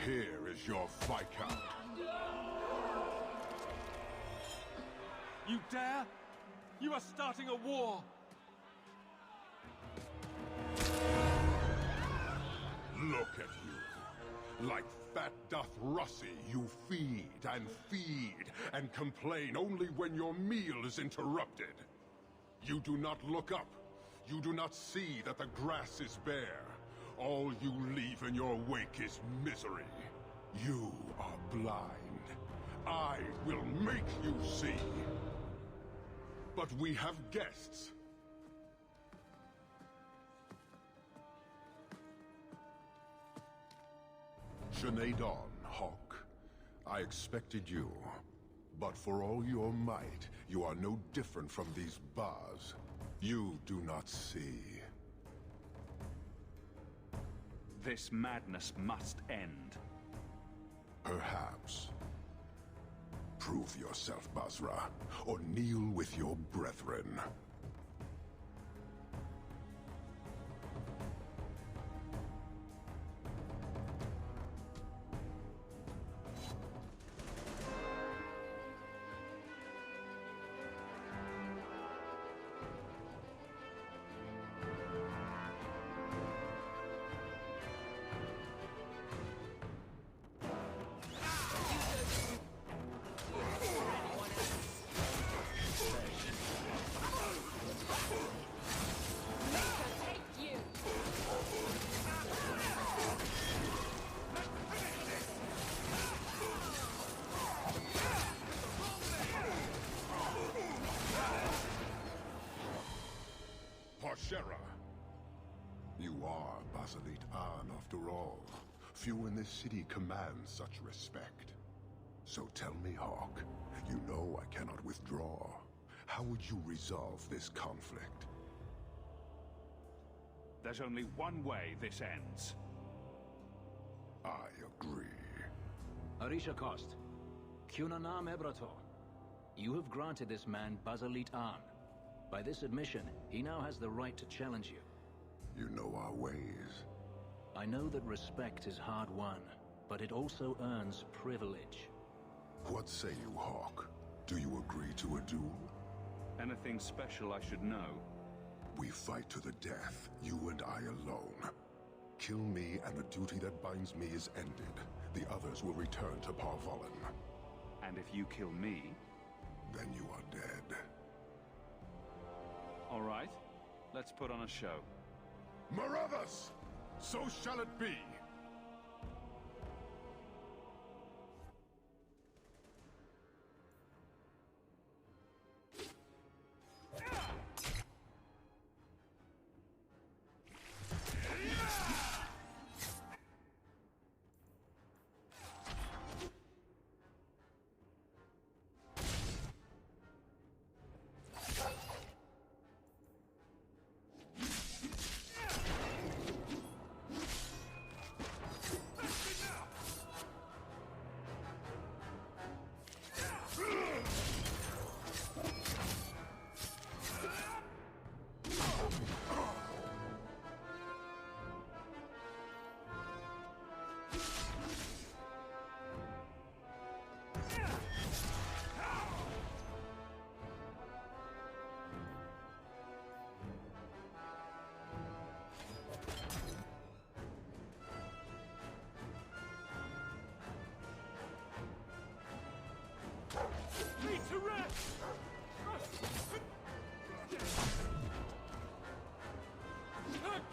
Here is your Viscount. You dare? You are starting a war! Look at you. Like fat doth Russie, you feed and complain only when your meal is interrupted. You do not look up. You do not see that the grass is bare. All you leave in your wake is misery. You are blind. I will make you see. But we have guests. Sinead Dawn, Hawk. I expected you. But for all your might, you are no different from these bars. You do not see. This madness must end. Perhaps. Prove yourself, Basra, or kneel with your brethren. Parshera. You are Basalit An, after all. Few in this city command such respect. So tell me, Hawk, you know I cannot withdraw. How would you resolve this conflict? There's only one way this ends. I agree. Arisha Kost, Cunanam Ebrator. You have granted this man Basalit An. By this admission, he now has the right to challenge you. You know our ways. I know that respect is hard won, but it also earns privilege. What say you, Hawk? Do you agree to a duel? Anything special I should know? We fight to the death, you and I alone. Kill me and the duty that binds me is ended. The others will return to Parvolin. And if you kill me? Then you are dead. All right, let's put on a show. Marathas! So shall it be! Need to rest!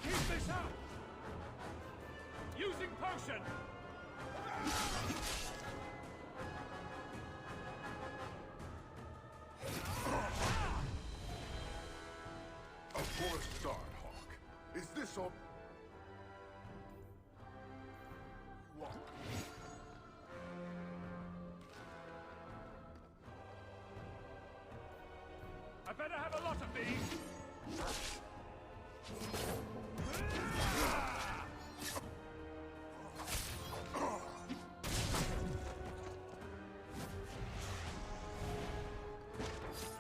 Keep this up! Using potion! A poor start, Hawk. Is this all... What? I better have a lot of these!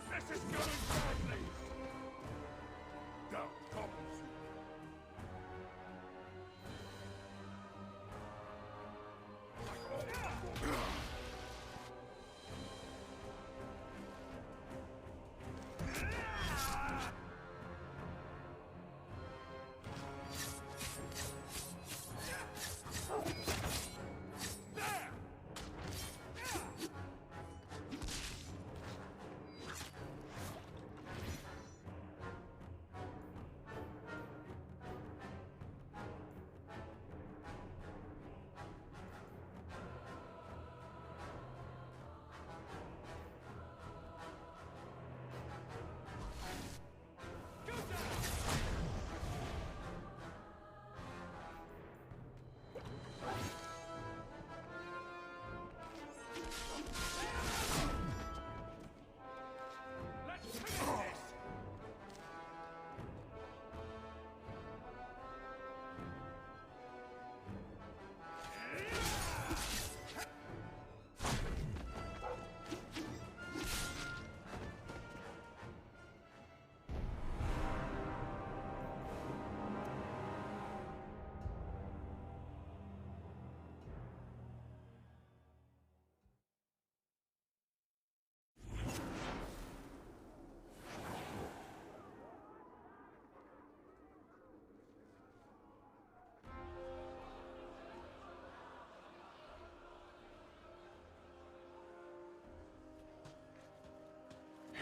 This is going badly! Down, topples you.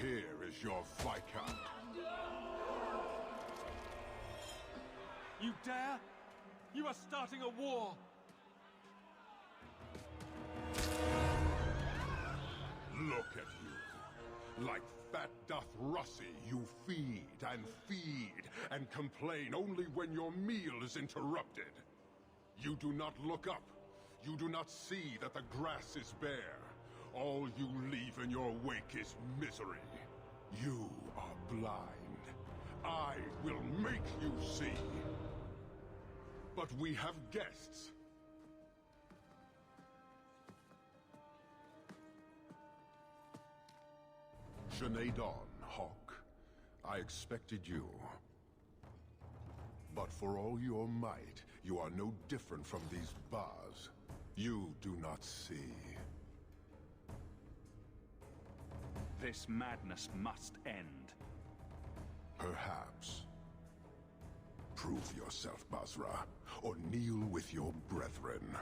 Here is your Viscount. You dare? You are starting a war! Look at you. Like fat Dothrossi, you feed and complain only when your meal is interrupted. You do not look up. You do not see that the grass is bare. All you leave in your wake is misery. You are blind. I will make you see. But we have guests. Sinead Dawn, Hawk. I expected you. But for all your might, you are no different from these bars. You do not see. This madness must end. Perhaps. Prove yourself, Basra, or kneel with your brethren.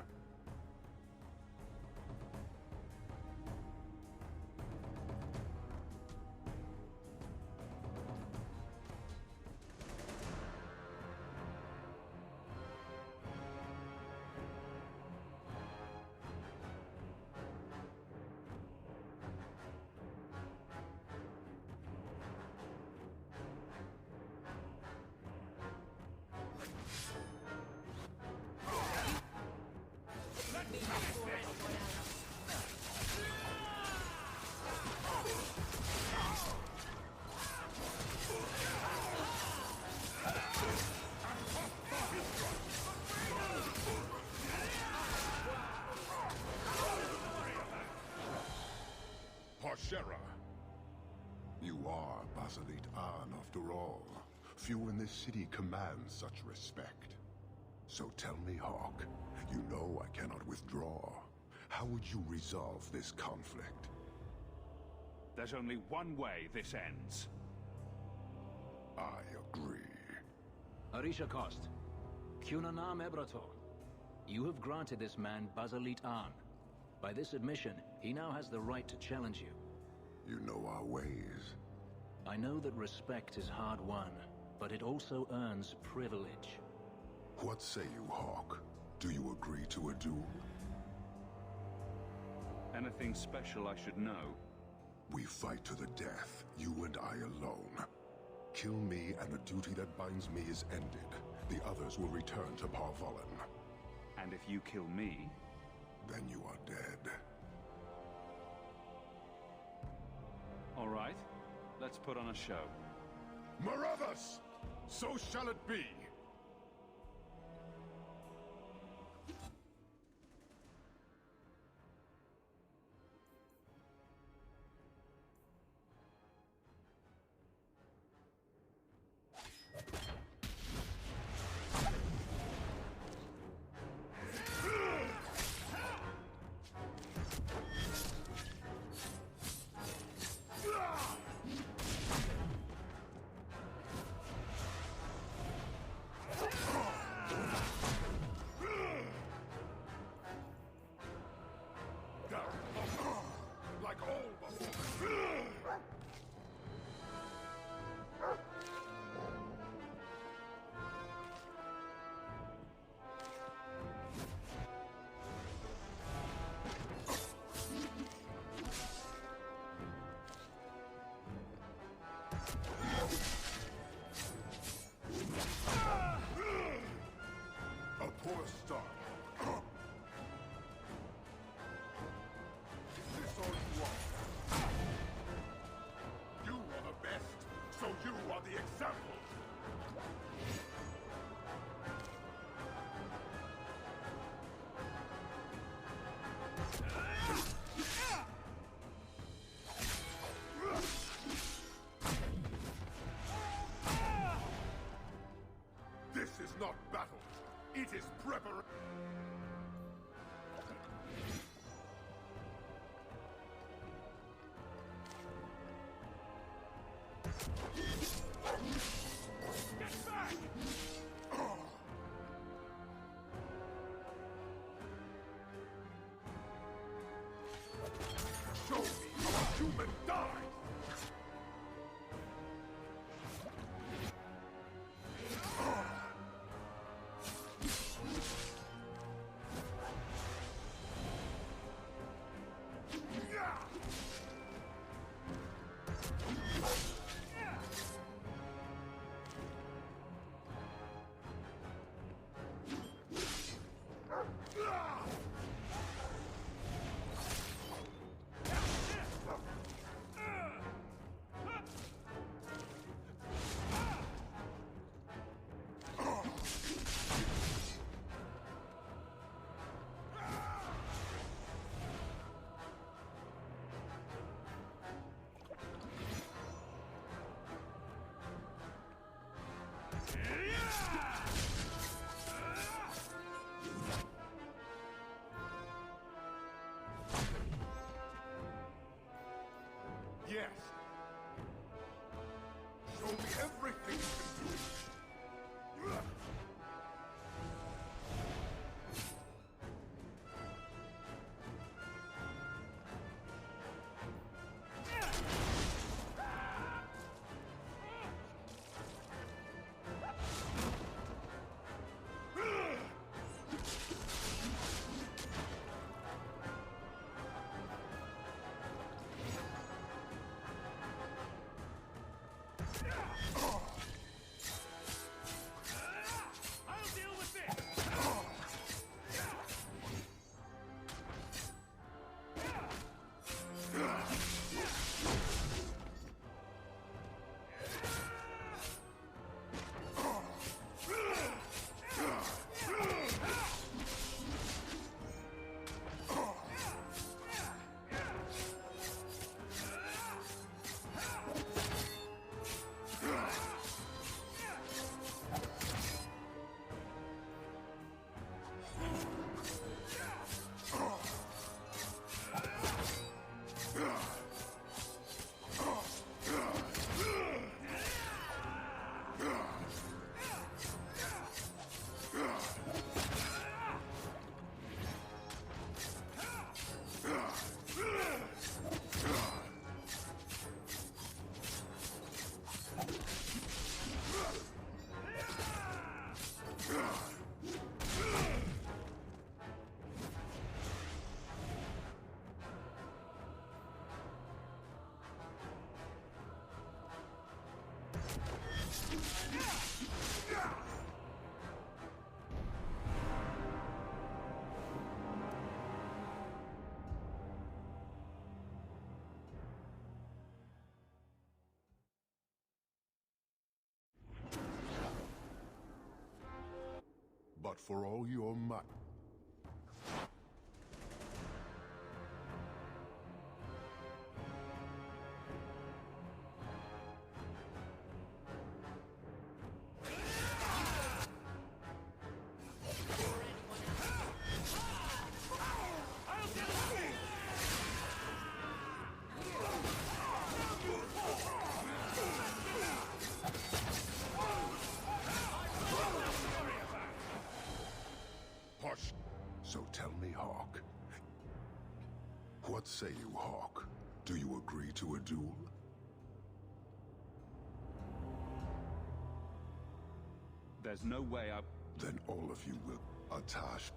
Parshera. You are Basalit An, after all. Few in this city command such respect. So tell me, Hawk, you know I cannot withdraw. How would you resolve this conflict? There's only one way this ends. I agree. Arisha Kost, Cunanam Ebrator. You have granted this man Basalit An. By this admission, he now has the right to challenge you. You know our ways. I know that respect is hard won, but it also earns privilege. What say you, Hawk? Do you agree to a duel? Anything special I should know? We fight to the death, you and I alone. Kill me and the duty that binds me is ended. The others will return to Parvolan. And if you kill me... then you are dead. All right, let's put on a show. Marathas! So shall it be! Like all before. A poor start. Is this all you are? You are the best, so you are the example. This is not battle. It is preparation. Get back! Show me how a human dies! Yes. Show me everything you can do. But for all your might. Hush. So tell me, Hawk. What say you, Hawk? Do you agree to a duel? There's no way I... Then all of you will... Atash.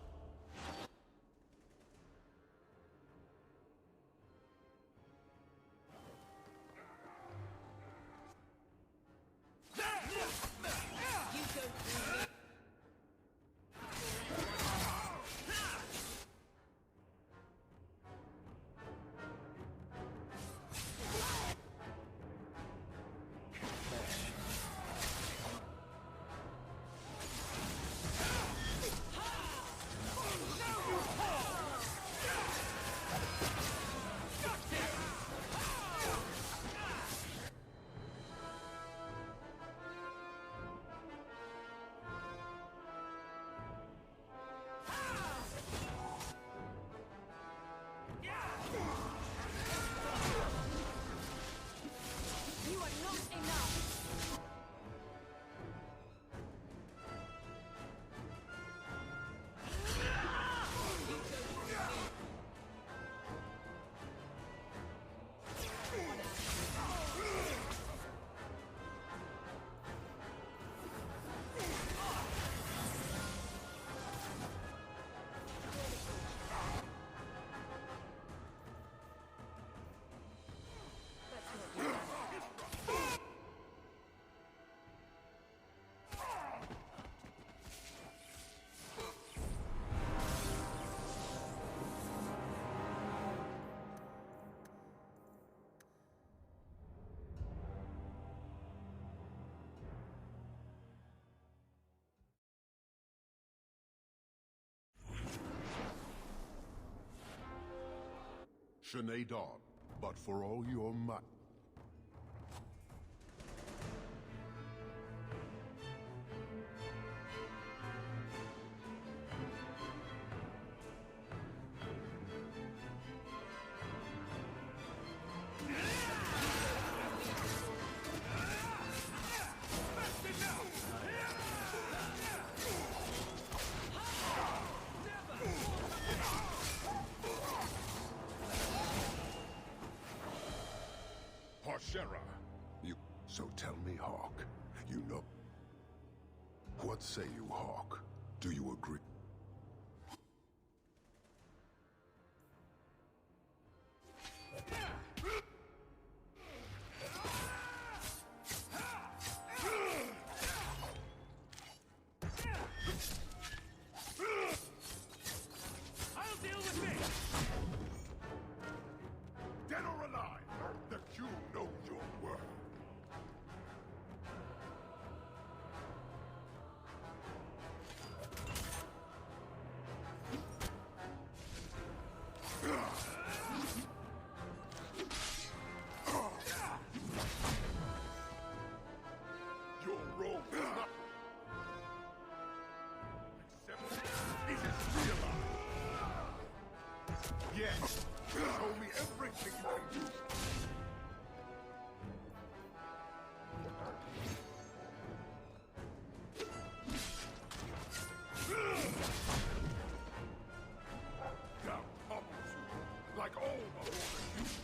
Shanaydon, but for all your might. Parshera, you... So tell me, Hawk, you know... What say you, Hawk? Do you agree? I'll deal with this! Dead or alive, the Q knows your worth. Your role is not... Except it is realized. Yes, show me everything you can do. Now pummels you, like all of the humans.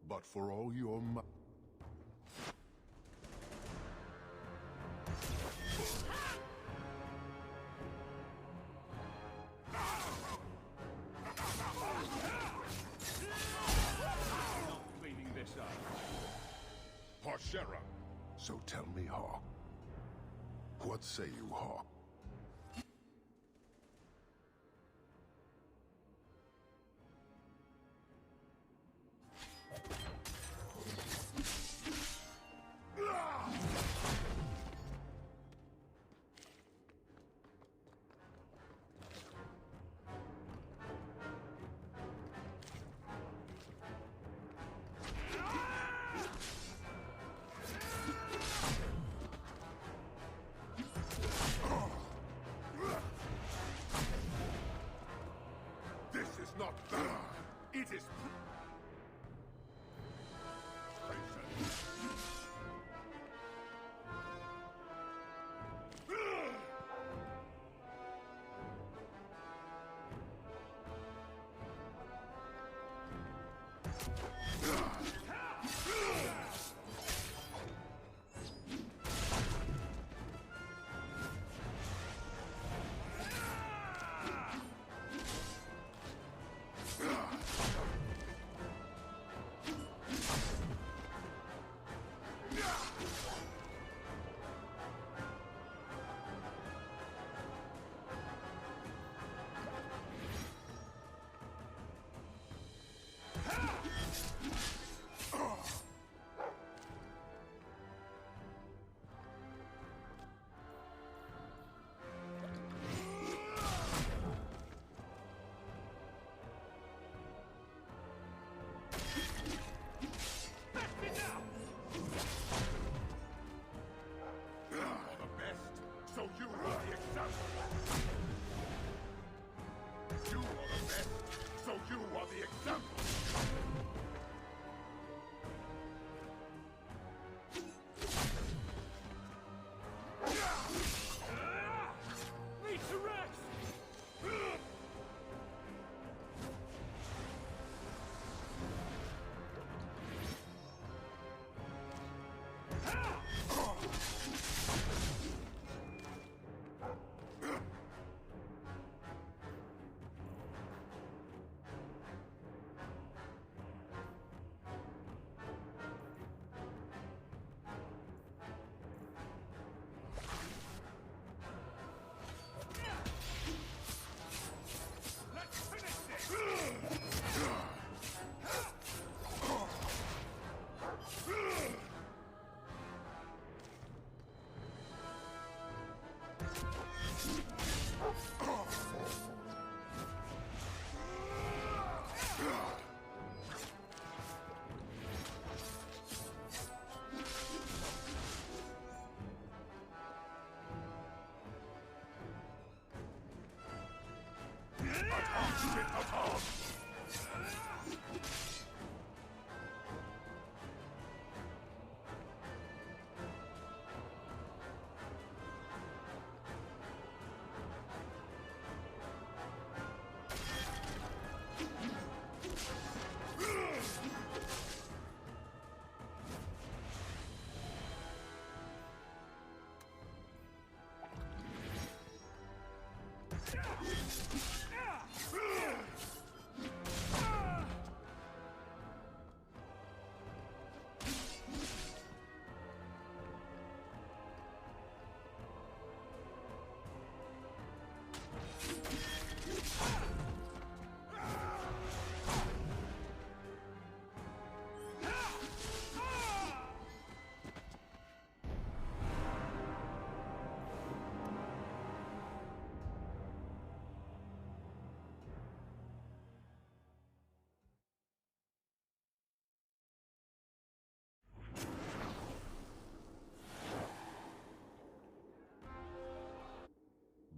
But for all your might... Not cleaning this up. Parshera. So tell me, Hawk. What say you, Hawk? This is not valor. It is...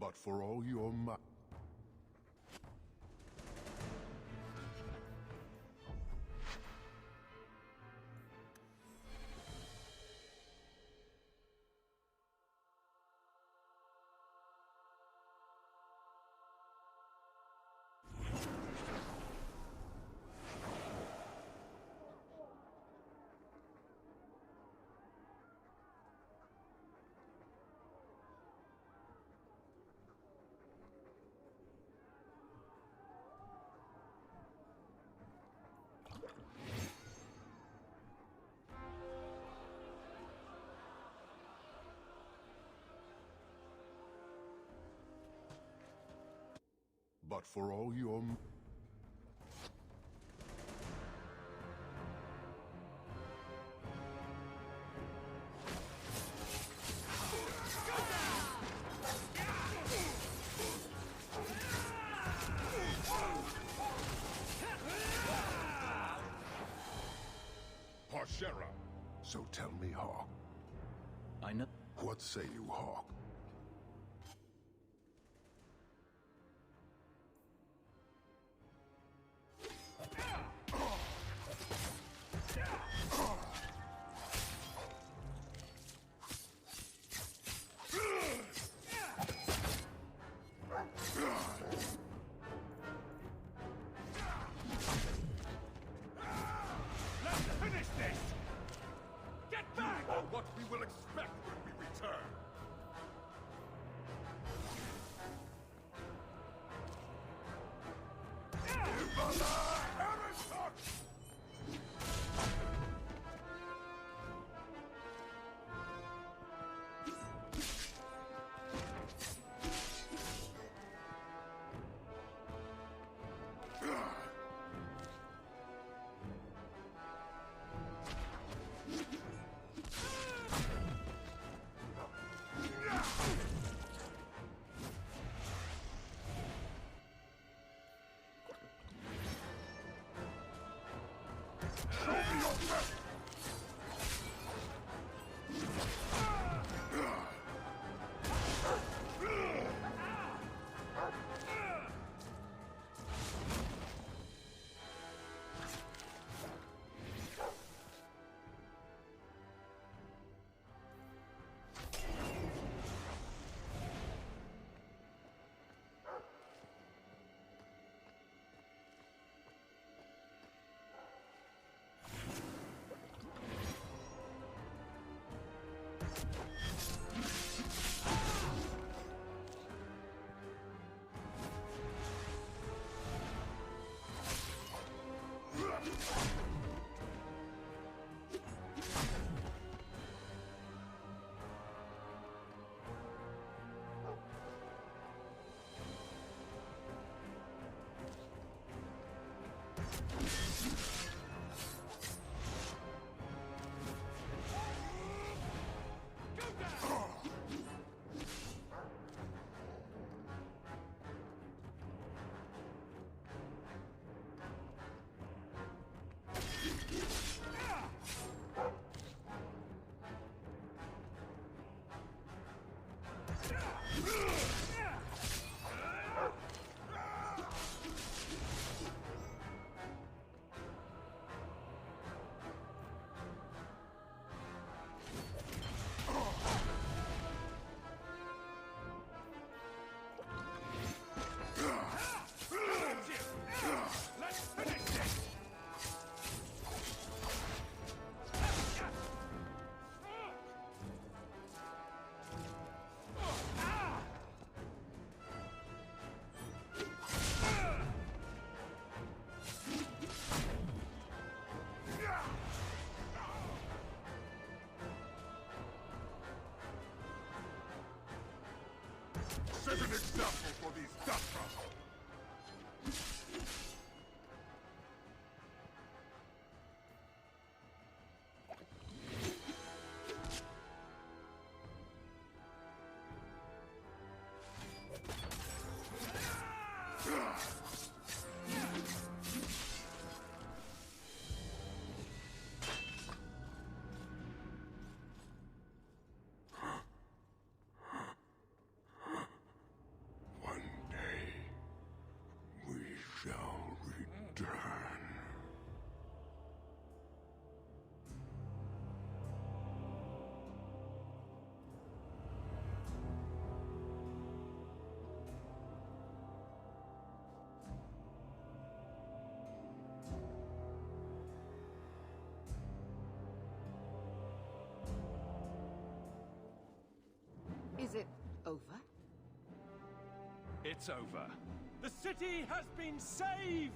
But for all your might... But for all your... Parshera. So tell me, Hawk. I know. What say you, Hawk? What we will expect when we return. Set an example for these Dathra! Is it over? It's over. The city has been saved!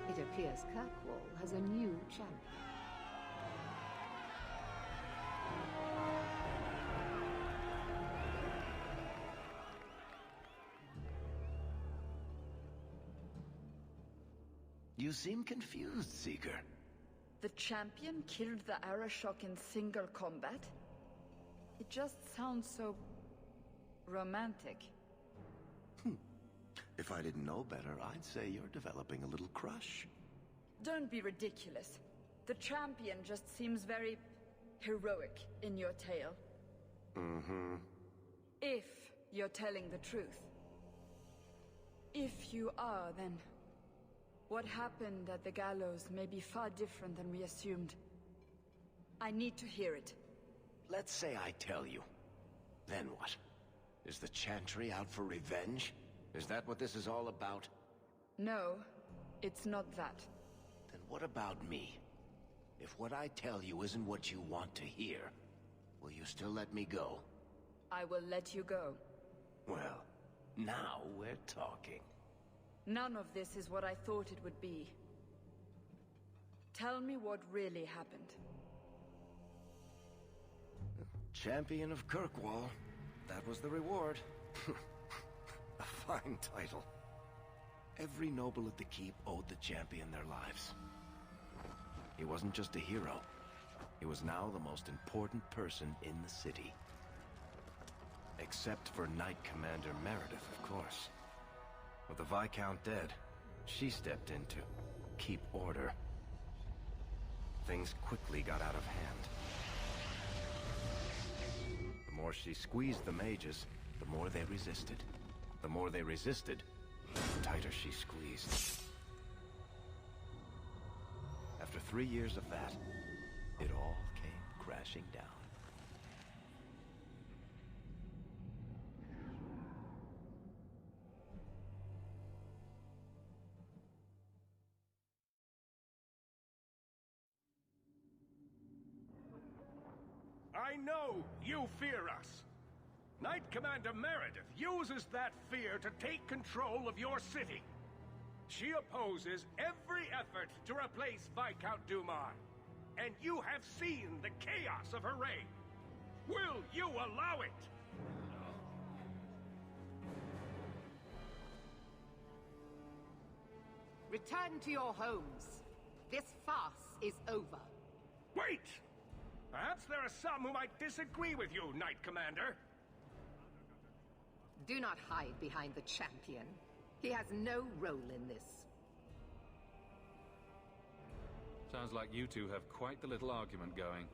It appears Kirkwall has a new champion. You seem confused, Seeker. The champion killed the Arashok in single combat? It just sounds so... romantic. If I didn't know better, I'd say you're developing a little crush. Don't be ridiculous. The champion just seems very... heroic in your tale. Mm-hmm. If you're telling the truth. If you are, then... what happened at the gallows may be far different than we assumed. I need to hear it. Let's say I tell you. Then what? Is the Chantry out for revenge? Is that what this is all about? No, it's not that. Then what about me? If what I tell you isn't what you want to hear, will you still let me go? I will let you go. Well, now we're talking. None of this is what I thought it would be. Tell me what really happened. Champion of Kirkwall. That was the reward. A fine title. Every noble at the keep owed the champion their lives. He wasn't just a hero. He was now the most important person in the city. Except for Knight Commander Meredith, of course. With the Viscount dead, she stepped in to keep order. Things quickly got out of hand. The more she squeezed the mages, the more they resisted. The more they resisted, the tighter she squeezed. After 3 years of that, it all came crashing down. I know you fear us. Knight Commander Meredith uses that fear to take control of your city. She opposes every effort to replace Viscount Dumar. And you have seen the chaos of her reign. Will you allow it? Return to your homes. This farce is over. Wait! Perhaps there are some who might disagree with you, Knight Commander. Do not hide behind the champion. He has no role in this. Sounds like you two have quite the little argument going.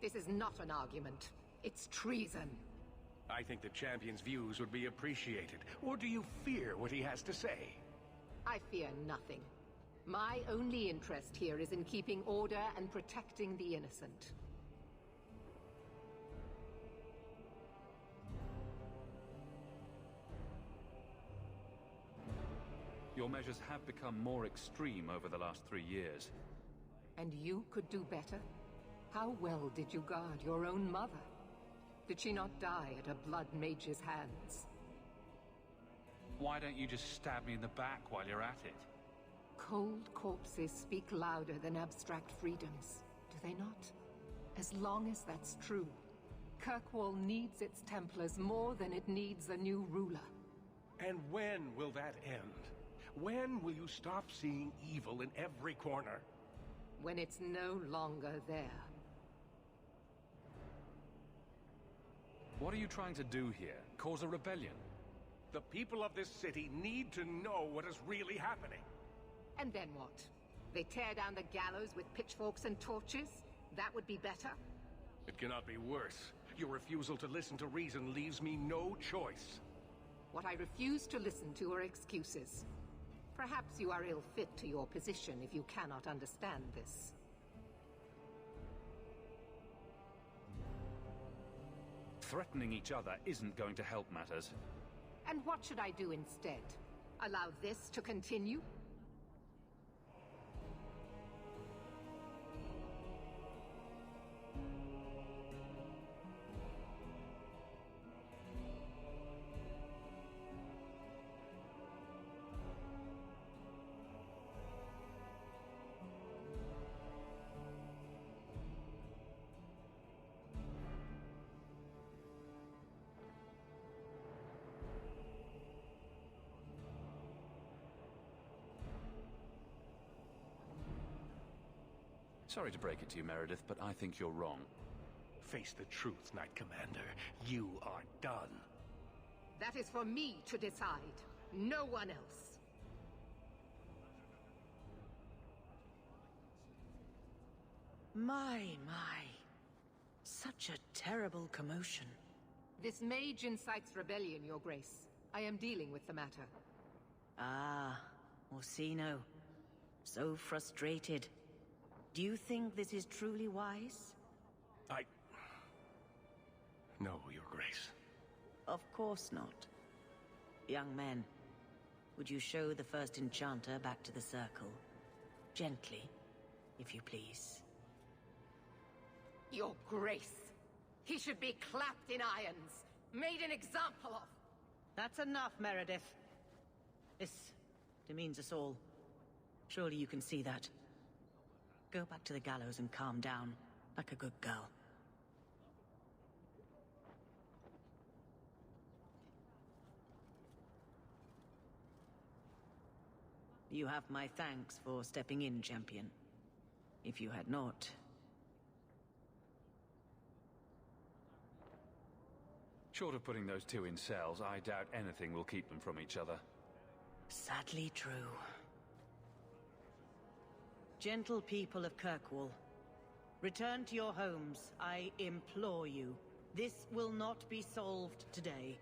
This is not an argument. It's treason. I think the champion's views would be appreciated. Or do you fear what he has to say? I fear nothing. My only interest here is in keeping order and protecting the innocent. Your measures have become more extreme over the last 3 years. And you could do better? How well did you guard your own mother? Did she not die at a blood mage's hands? Why don't you just stab me in the back while you're at it? Cold corpses speak louder than abstract freedoms, do they not? As long as that's true, Kirkwall needs its Templars more than it needs a new ruler. And when will that end? When will you stop seeing evil in every corner? When it's no longer there. What are you trying to do here? Cause a rebellion? The people of this city need to know what is really happening. And then what? They tear down the gallows with pitchforks and torches? That would be better? It cannot be worse. Your refusal to listen to reason leaves me no choice. What I refuse to listen to are excuses. Perhaps you are ill-fit to your position if you cannot understand this. Threatening each other isn't going to help matters. And what should I do instead? Allow this to continue? Sorry to break it to you, Meredith, but I think you're wrong. Face the truth, Knight Commander. You are done. That is for me to decide, no one else. My. Such a terrible commotion. This mage incites rebellion, Your Grace. I am dealing with the matter. Ah, Orsino. So frustrated. Do you think this is truly wise? No, Your Grace. Of course not. Young men, would you show the first enchanter back to the circle? Gently, if you please. Your Grace! He should be clapped in irons, made an example of! That's enough, Meredith. This demeans us all. Surely you can see that. Go back to the gallows and calm down, like a good girl. You have my thanks for stepping in, champion. If you had not... Short of putting those two in cells, I doubt anything will keep them from each other. Sadly true. Gentle people of Kirkwall, return to your homes, I implore you. This will not be solved today.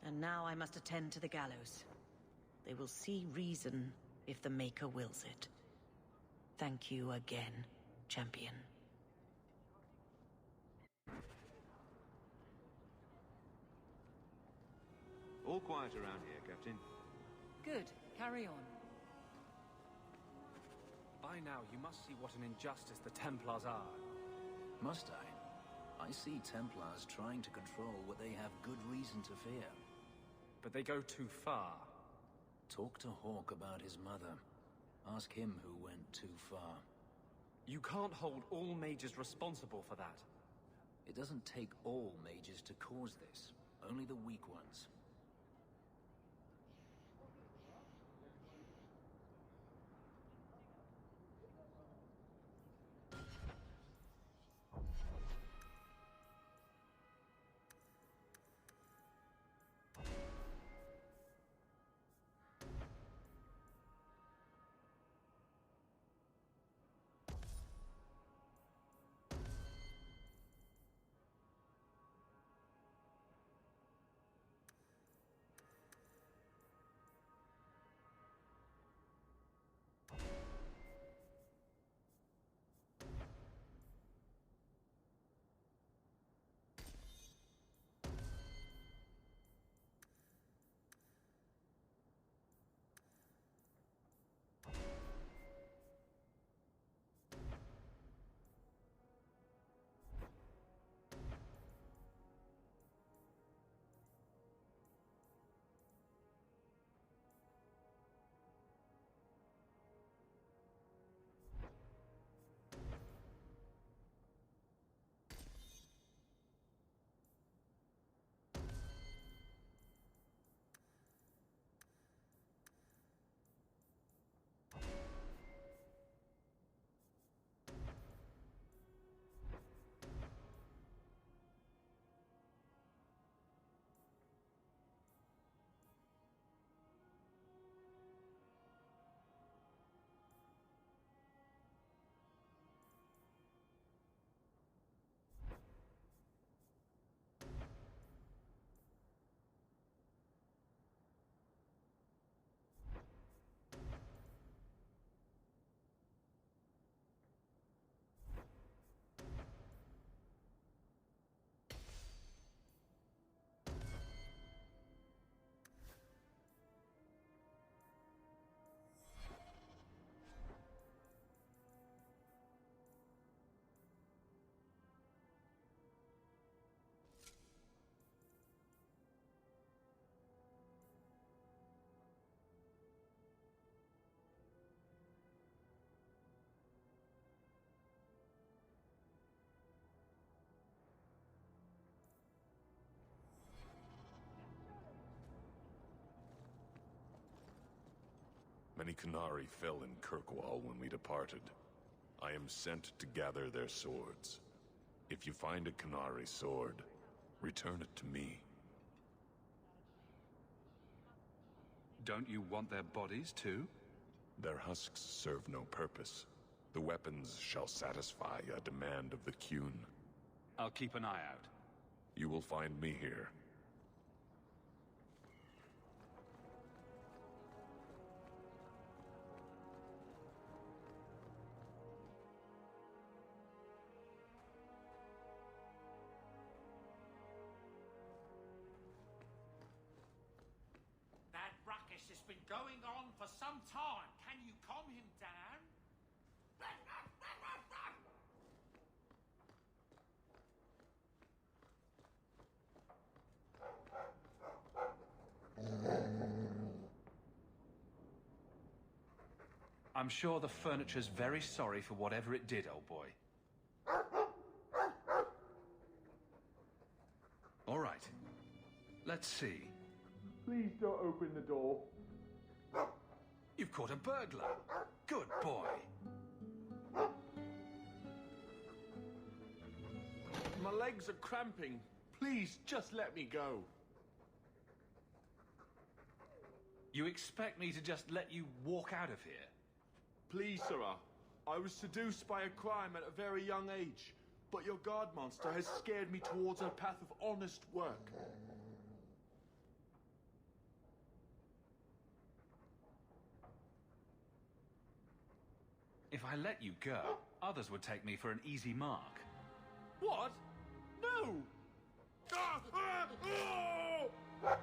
And now I must attend to the gallows. They will see reason if the Maker wills it. Thank you again, champion. All quiet around here, Captain. Good. Carry on. By now, you must see what an injustice the Templars are. Must I? I see Templars trying to control what they have good reason to fear. But they go too far. Talk to Hawke about his mother. Ask him who went too far. You can't hold all mages responsible for that. It doesn't take all mages to cause this. Only the weak ones. Many Qunari fell in Kirkwall when we departed. I am sent to gather their swords. If you find a Qunari sword, return it to me. Don't you want their bodies too? Their husks serve no purpose. The weapons shall satisfy a demand of the Qun. I'll keep an eye out. You will find me here. That ruckus has been going on for some time. Can you calm him down? I'm sure the furniture's very sorry for whatever it did, old boy. All right. Let's see. Please don't open the door. You've caught a burglar. Good boy. My legs are cramping. Please, just let me go. You expect me to just let you walk out of here? Please, sirrah. I was seduced by a crime at a very young age, but your guard monster has scared me towards a path of honest work. If I let you go, others would take me for an easy mark. What? No! Ah! Ah! Oh!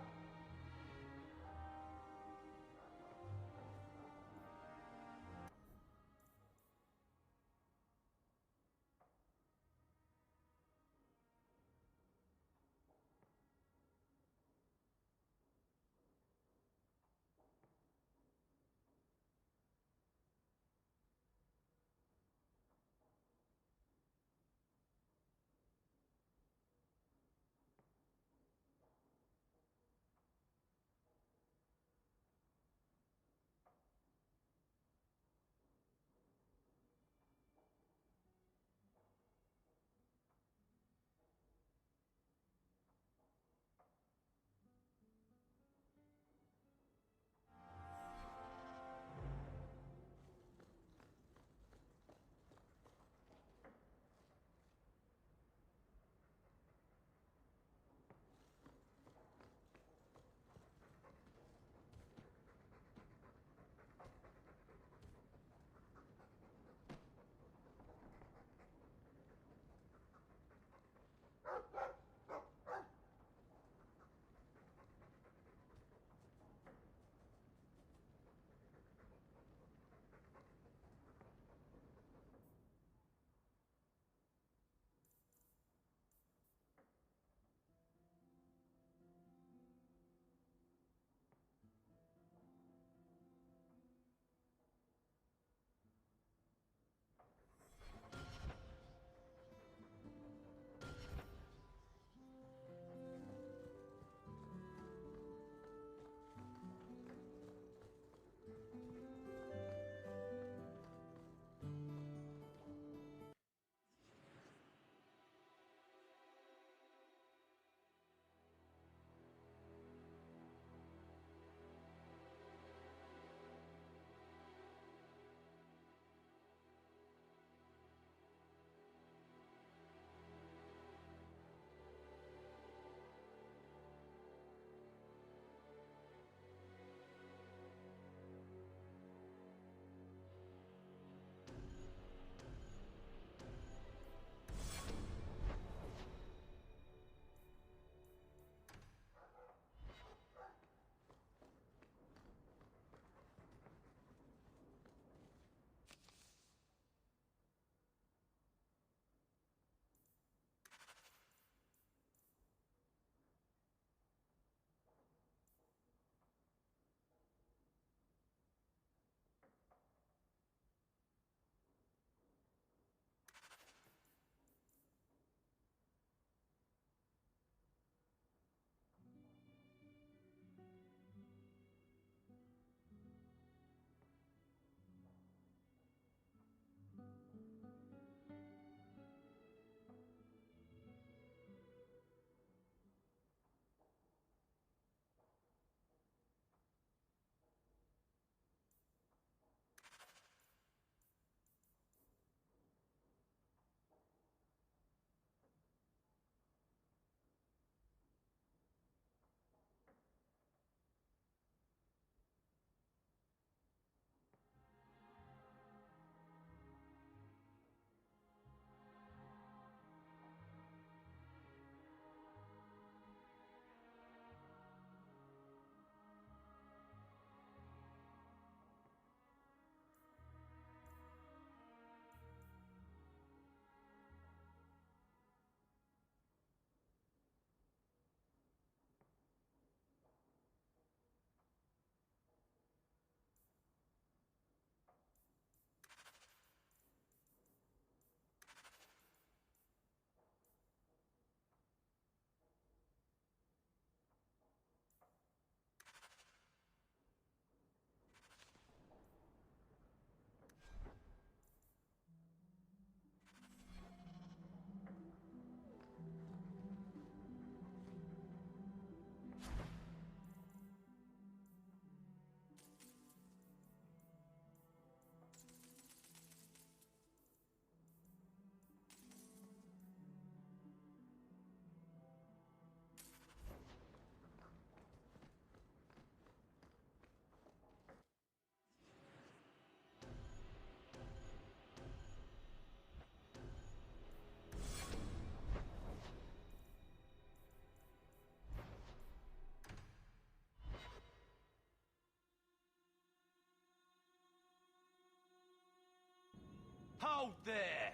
Hold there!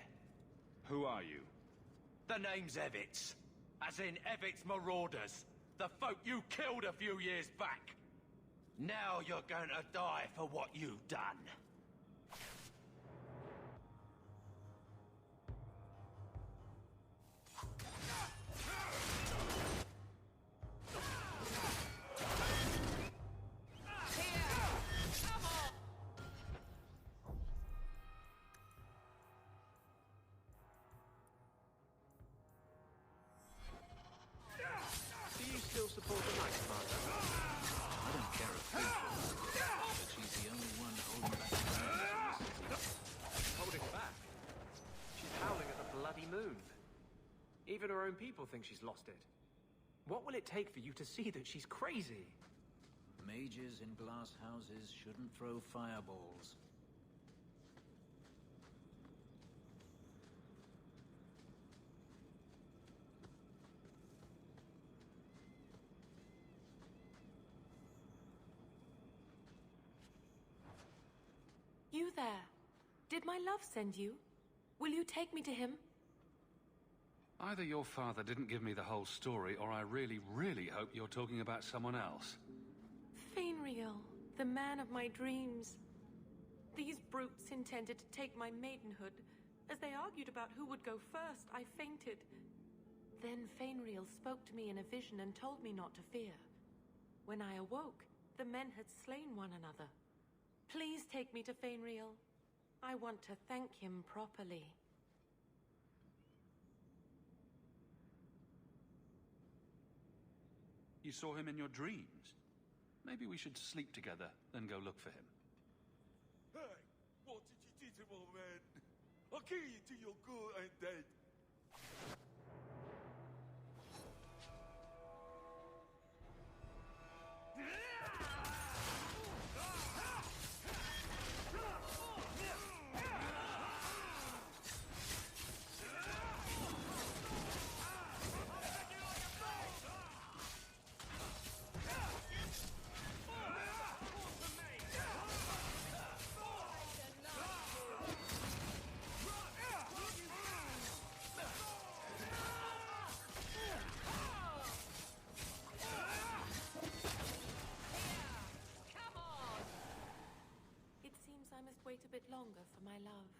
Who are you? The name's Evitz. As in Evitz Marauders. The folk you killed a few years back. Now you're going to die for what you've done. Do you still support the Knights, Master? I don't care a fig for her, but she's the only one holding back the flames in the city. Holding back? She's howling at the bloody moon. Even her own people think she's lost it. What will it take for you to see that she's crazy? Mages in glass houses shouldn't throw fireballs. You there. Did my love send you? Will you take me to him? Either your father didn't give me the whole story, or I really, really hope you're talking about someone else. Fainriel, the man of my dreams. These brutes intended to take my maidenhood. As they argued about who would go first, I fainted. Then Fainriel spoke to me in a vision and told me not to fear. When I awoke, the men had slain one another. Please take me to Fainriel. I want to thank him properly. You saw him in your dreams? Maybe we should sleep together, then go look for him. Hey, what did you do to my man? I'll kill you till you're good and dead. Wait a bit longer for my love.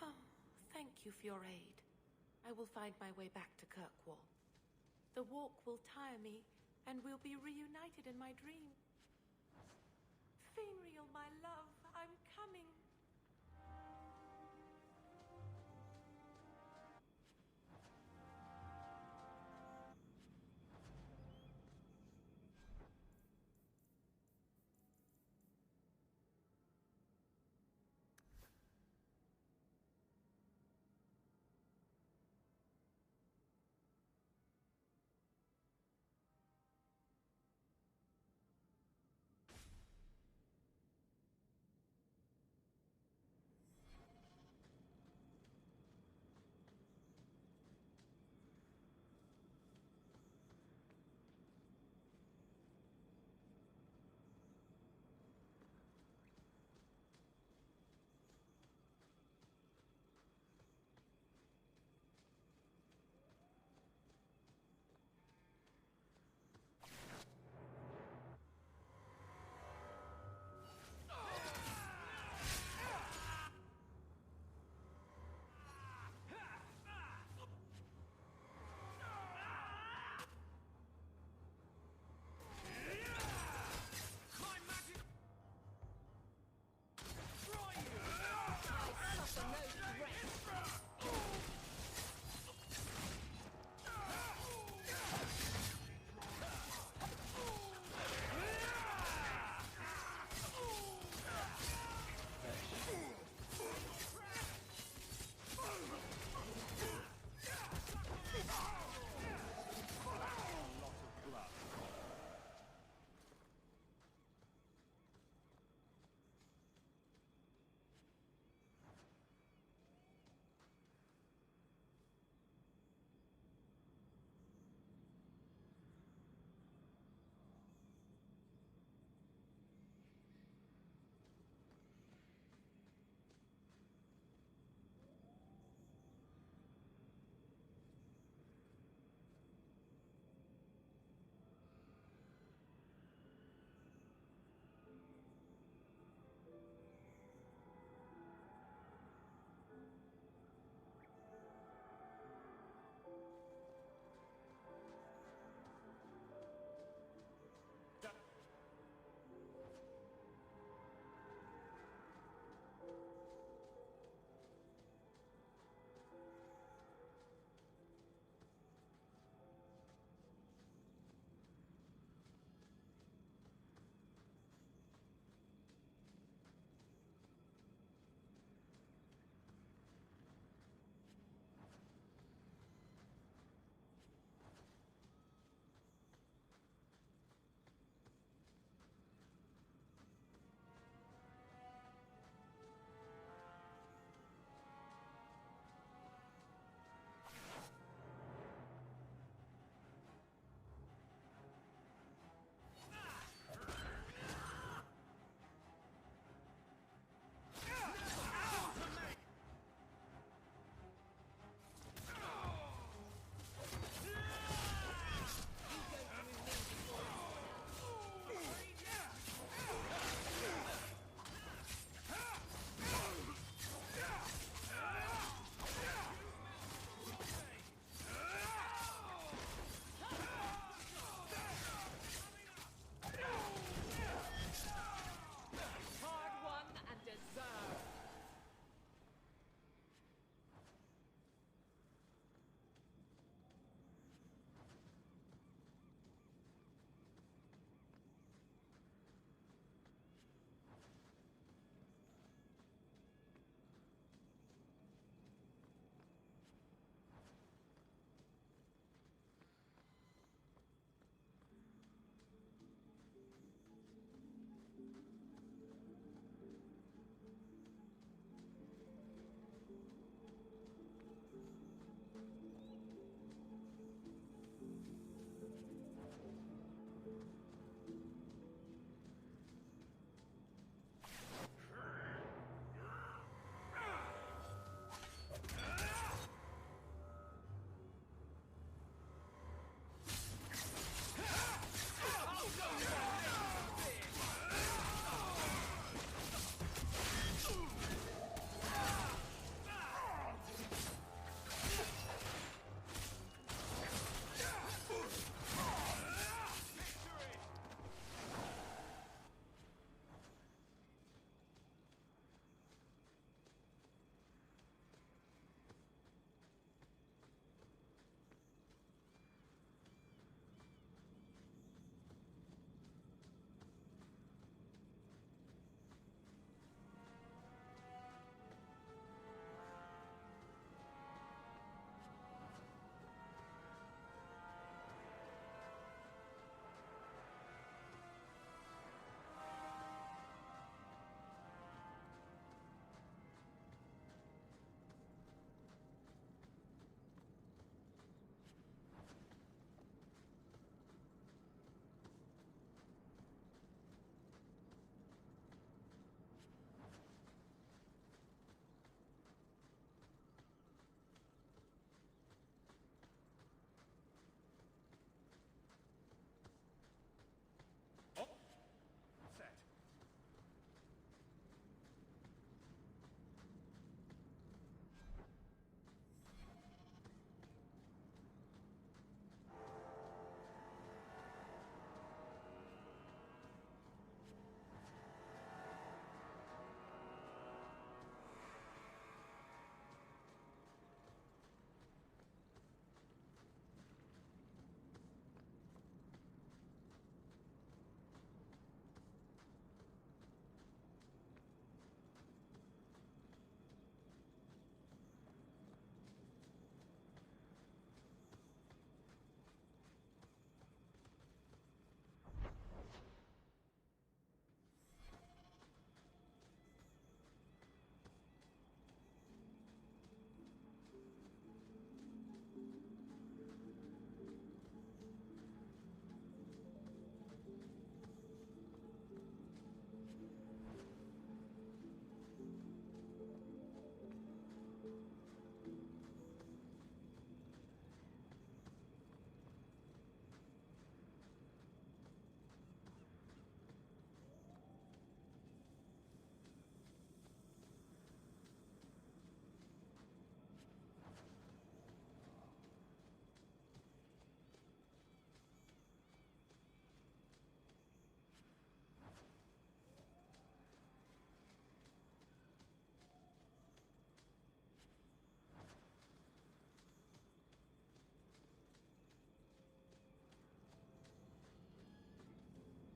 Oh, thank you for your aid. I will find my way back to Kirkwall. The walk will tire me, and we'll be reunited in my dream. Fainriel, my love, I'm coming.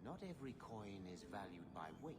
Not every coin is valued by weight.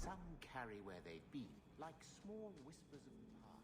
Some carry where they've been, like small whispers of the past.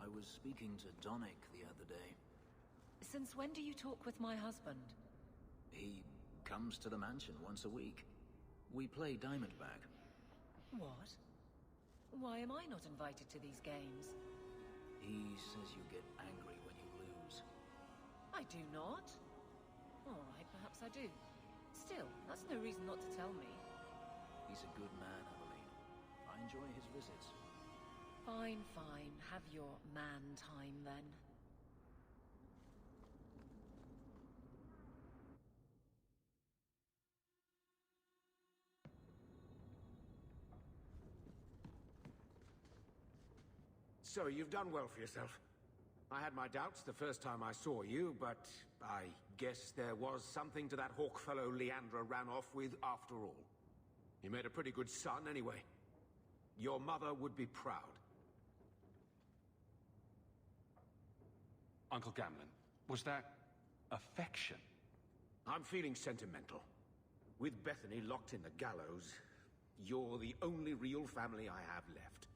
I was speaking to Donick the other day. Since when do you talk with my husband? He comes to the mansion once a week. We play Diamondback. What? Why am I not invited to these games? He says you get angry when you lose. I do not. All right, perhaps I do. Still, that's no reason not to tell me. He's a good man, Eveline. I enjoy his visits. Fine, fine. Have your man time then. So you've done well for yourself. I had my doubts the first time I saw you, but I guess there was something to that hawk fellow Leandra ran off with after all. You made a pretty good son anyway. Your mother would be proud. Uncle Gamlen, was that affection? I'm feeling sentimental. With Bethany locked in the gallows, you're the only real family I have left.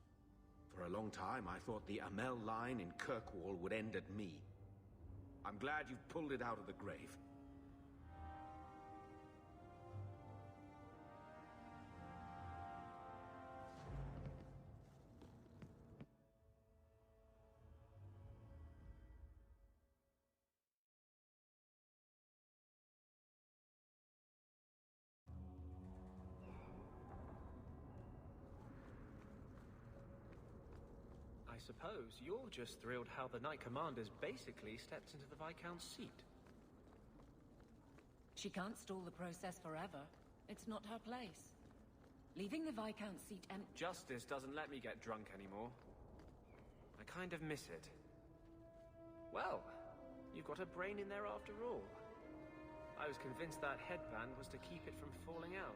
For a long time, I thought the Amell line in Kirkwall would end at me. I'm glad you've pulled it out of the grave. I suppose you're just thrilled how the Knight Commander's basically stepped into the Viscount's seat. She can't stall the process forever. It's not her place. Leaving the Viscount's seat empty... Justice doesn't let me get drunk anymore. I kind of miss it. Well, you've got a brain in there after all. I was convinced that headband was to keep it from falling out.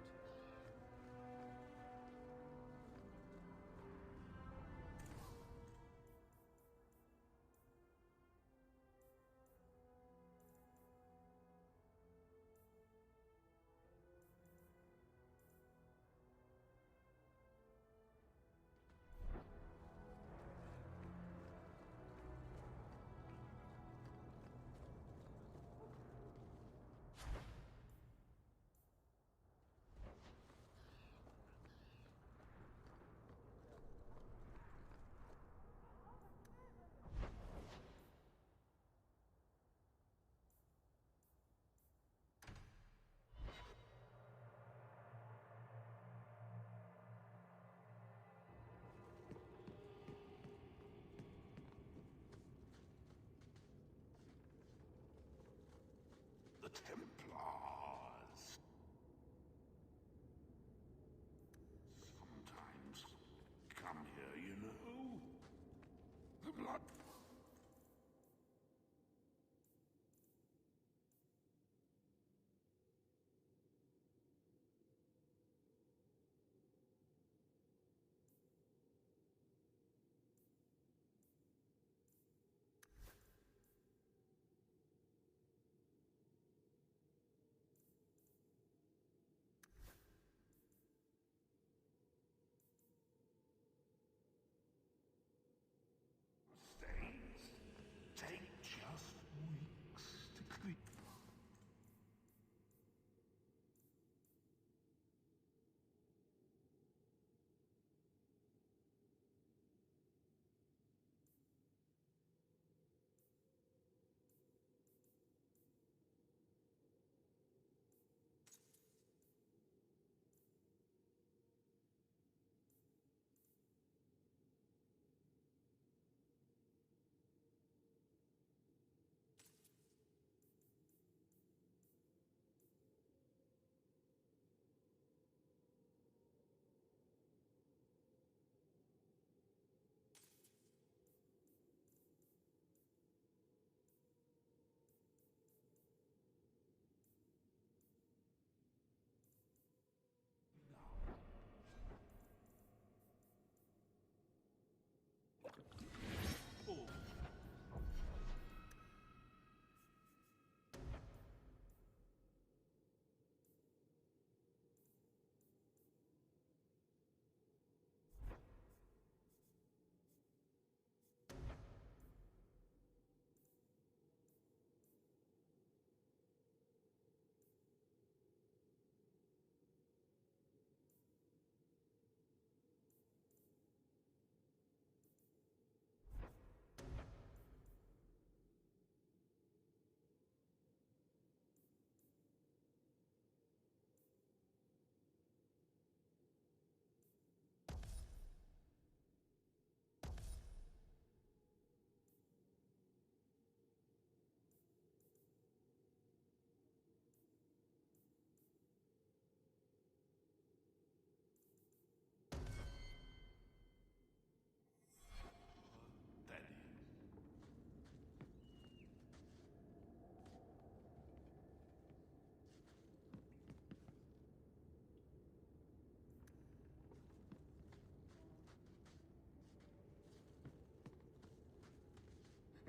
The Templars. Sometimes come here, you know. The blood.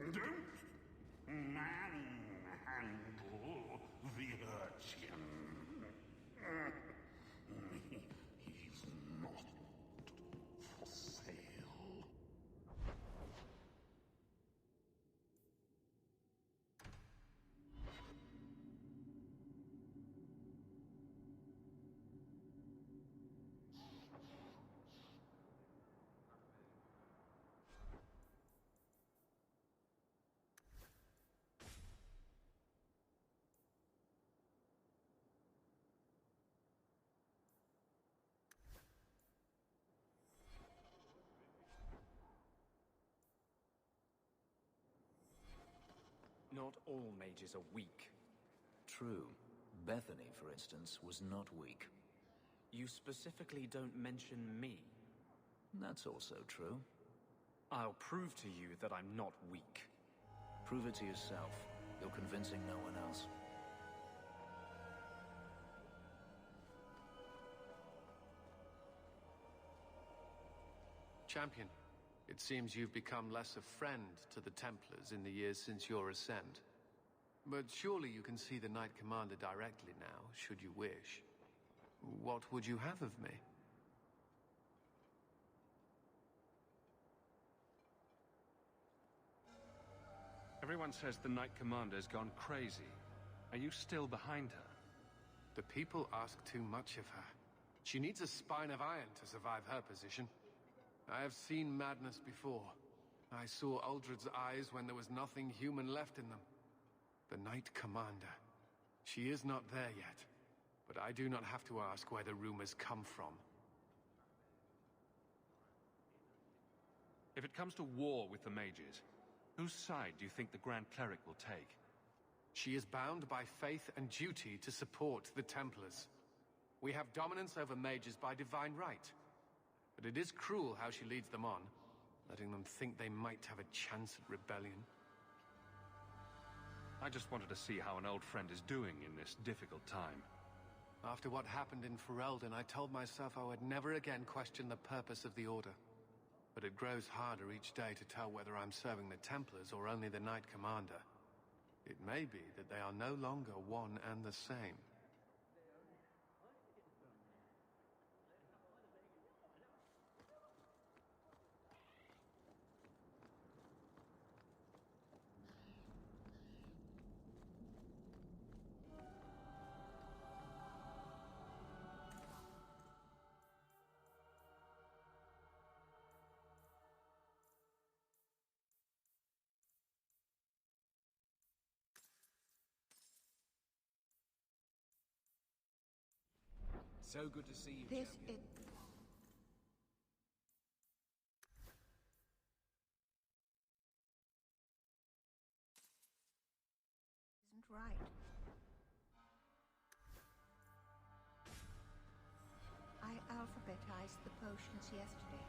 Don't manhandle the urchin. He's not for sale. Not all mages are weak. True. Bethany, for instance, was not weak. You specifically don't mention me. That's also true. I'll prove to you that I'm not weak. Prove it to yourself. You're convincing no one else. Champion, it seems you've become less a friend to the Templars in the years since your ascent. But surely you can see the Knight Commander directly now, should you wish. What would you have of me? Everyone says the Knight Commander's gone crazy. Are you still behind her? The people ask too much of her. She needs a spine of iron to survive her position. I have seen madness before. I saw Uldred's eyes when there was nothing human left in them. The Knight Commander. She is not there yet, but I do not have to ask where the rumors come from. If it comes to war with the mages, whose side do you think the Grand Cleric will take? She is bound by faith and duty to support the Templars. We have dominance over mages by divine right. But it is cruel how she leads them on, letting them think they might have a chance at rebellion. I just wanted to see how an old friend is doing in this difficult time. After what happened in Ferelden, I told myself I would never again question the purpose of the Order. But it grows harder each day to tell whether I'm serving the Templars or only the Knight Commander. It may be that they are no longer one and the same. So good to see you, This champion. isn't right. I alphabetized the potions yesterday.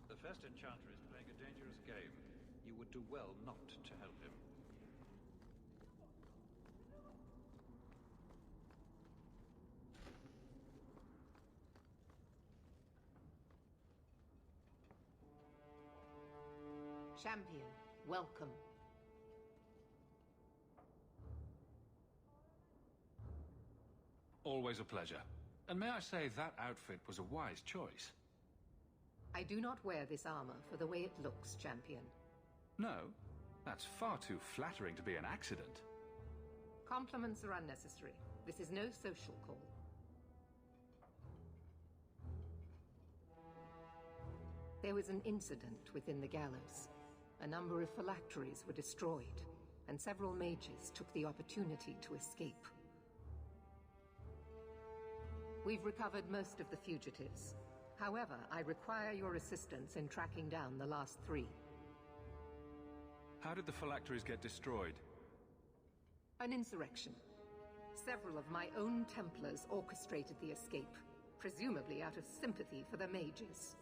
The first enchanter is playing a dangerous game. You would do well not to help him. Champion, welcome. Always a pleasure. And may I say, that outfit was a wise choice. I do not wear this armor for the way it looks, Champion. No, that's far too flattering to be an accident. Compliments are unnecessary. This is no social call. There was an incident within the gallows. A number of phylacteries were destroyed, and several mages took the opportunity to escape. We've recovered most of the fugitives. However, I require your assistance in tracking down the last 3. How did the phylacteries get destroyed? An insurrection. Several of my own Templars orchestrated the escape, presumably out of sympathy for the mages.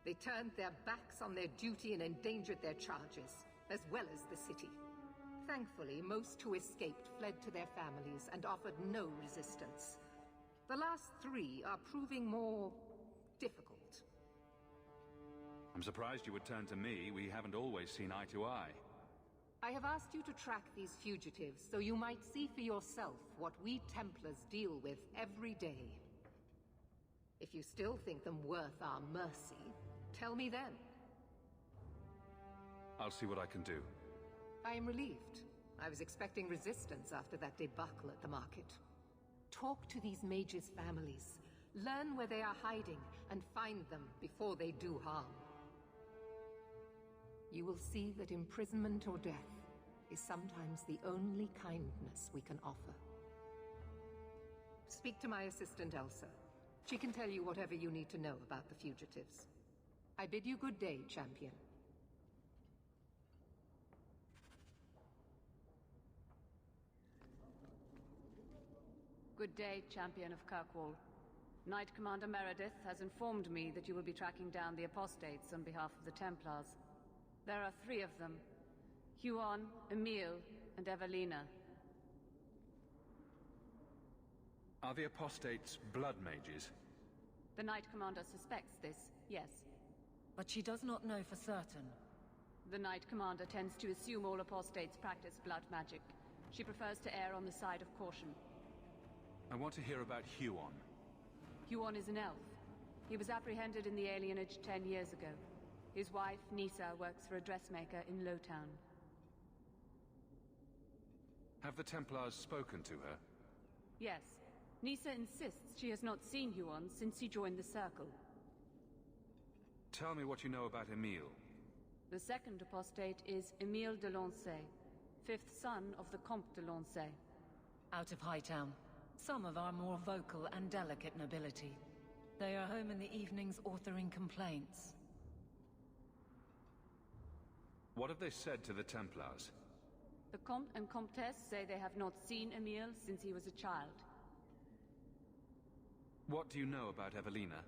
They turned their backs on their duty and endangered their charges, as well as the city. Thankfully, most who escaped fled to their families and offered no resistance. The last 3 are proving more difficult. I'm surprised you would turn to me. We haven't always seen eye to eye. I have asked you to track these fugitives so you might see for yourself what we Templars deal with every day. If you still think them worth our mercy, tell me then. I'll see what I can do. I am relieved. I was expecting resistance after that debacle at the market. Talk to these mages' families. Learn where they are hiding and find them before they do harm. You will see that imprisonment or death is sometimes the only kindness we can offer. Speak to my assistant, Elsa. She can tell you whatever you need to know about the fugitives. I bid you good day, Champion. Good day, Champion of Kirkwall. Knight Commander Meredith has informed me that you will be tracking down the apostates on behalf of the Templars. There are 3 of them. Huon, Emile, and Evelina. Are the apostates blood mages? The Knight Commander suspects this, yes. But she does not know for certain. The Knight Commander tends to assume all apostates practice blood magic. She prefers to err on the side of caution. I want to hear about Huon. Huon is an elf. He was apprehended in the alienage 10 years ago. His wife, Nisa, works for a dressmaker in Lowtown. Have the Templars spoken to her? Yes. Nisa insists she has not seen Huon since he joined the Circle. Tell me what you know about Emile. The second apostate is Emile de Lancey, 5th son of the Comte de Lancey. Out of Hightown. Some of our more vocal and delicate nobility. They are home in the evenings authoring complaints. What have they said to the Templars? The Comte and Comtesse say they have not seen Emile since he was a child. What do you know about Evelina?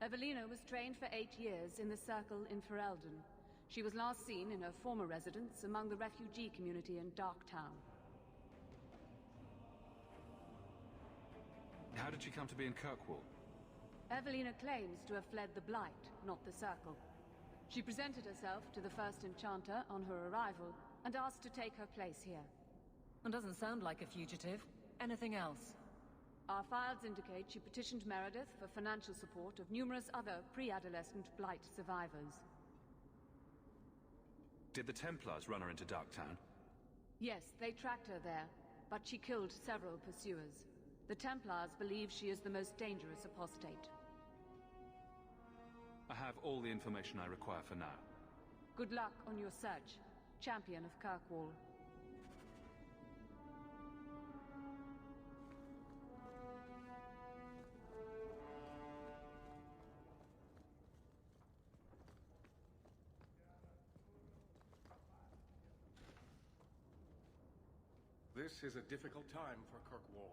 Evelina was trained for 8 years in the Circle in Ferelden. She was last seen in her former residence among the refugee community in Darktown. How did she come to be in Kirkwall? Evelina claims to have fled the Blight, not the Circle. She presented herself to the First Enchanter on her arrival, and asked to take her place here. And doesn't sound like a fugitive. Anything else? Our files indicate she petitioned Meredith for financial support of numerous other pre-adolescent Blight survivors. Did the Templars run her into Darktown? Yes, they tracked her there, but she killed several pursuers. The Templars believe she is the most dangerous apostate. I have all the information I require for now. Good luck on your search, Champion of Kirkwall. This is a difficult time for Kirkwall.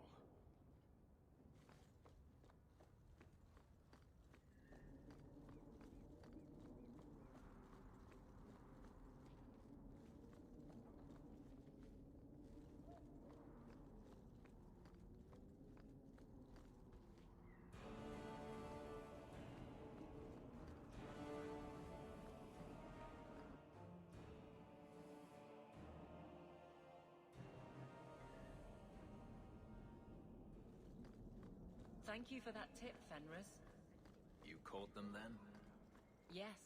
Thank you for that tip, Fenris. You caught them then? Yes,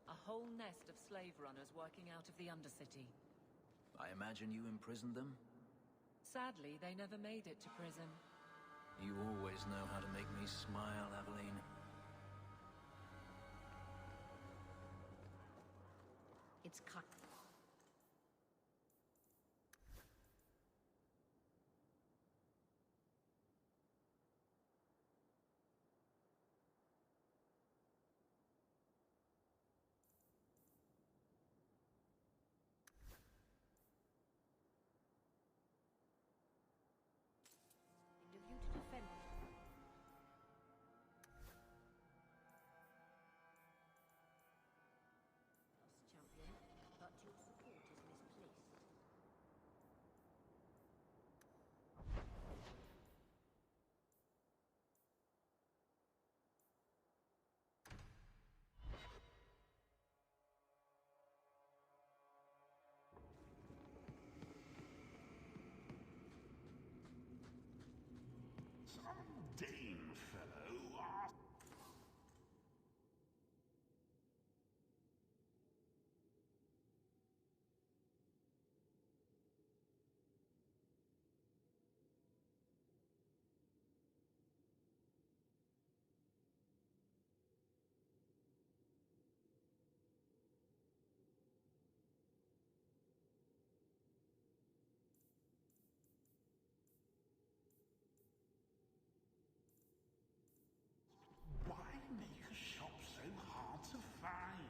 a whole nest of slave runners working out of the Undercity. I imagine you imprisoned them? Sadly, they never made it to prison. You always know how to make me smile, Aveline. It's cut. Dane fellow asked. Why make a shop so hard to find?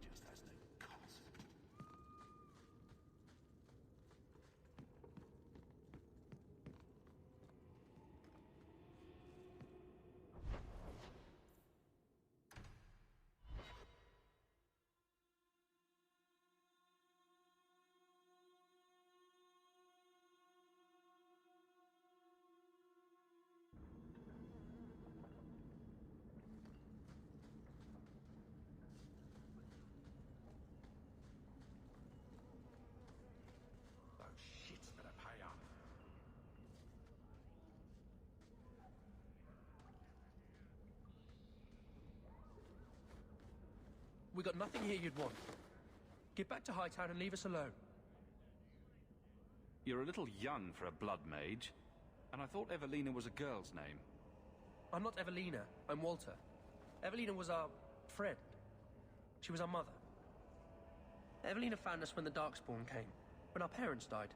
He just has no concept. Those shits better pay up. We got nothing here you'd want. Get back to Hightown and leave us alone. You're a little young for a blood mage, and I thought Evelina was a girl's name. I'm not Evelina, I'm Walter. Evelina was our friend. She was our mother. Evelina found us when the Darkspawn came, when our parents died.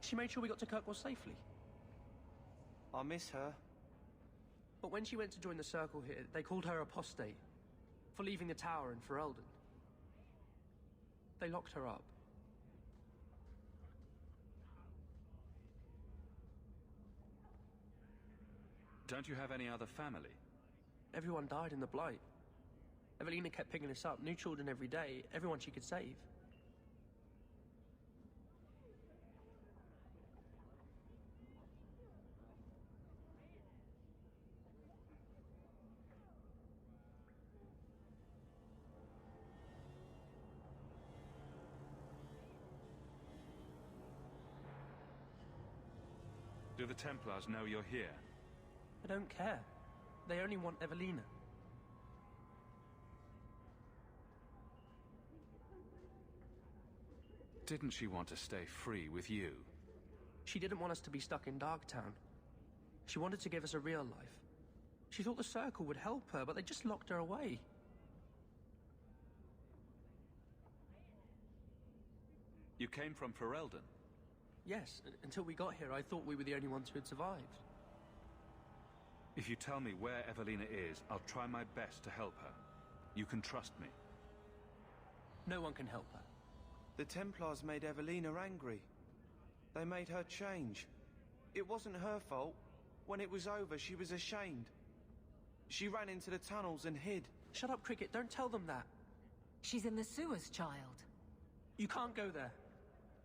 She made sure we got to Kirkwall safely. I miss her. But when she went to join the Circle here, they called her apostate for leaving the tower in Ferelden. They locked her up. Don't you have any other family? Everyone died in the Blight. Evelina kept picking us up, new children every day, everyone she could save. Do the Templars know you're here? I don't care. They only want Evelina. Didn't she want to stay free with you? She didn't want us to be stuck in Darktown. She wanted to give us a real life. She thought the Circle would help her, but they just locked her away. You came from Ferelden? Yes, until we got here, I thought we were the only ones who had survived. If you tell me where Evelina is, I'll try my best to help her. You can trust me. No one can help her. The Templars made Evelina angry. They made her change. It wasn't her fault. When it was over, she was ashamed. She ran into the tunnels and hid. Shut up, Cricket. Don't tell them that. She's in the sewers, child. You can't go there.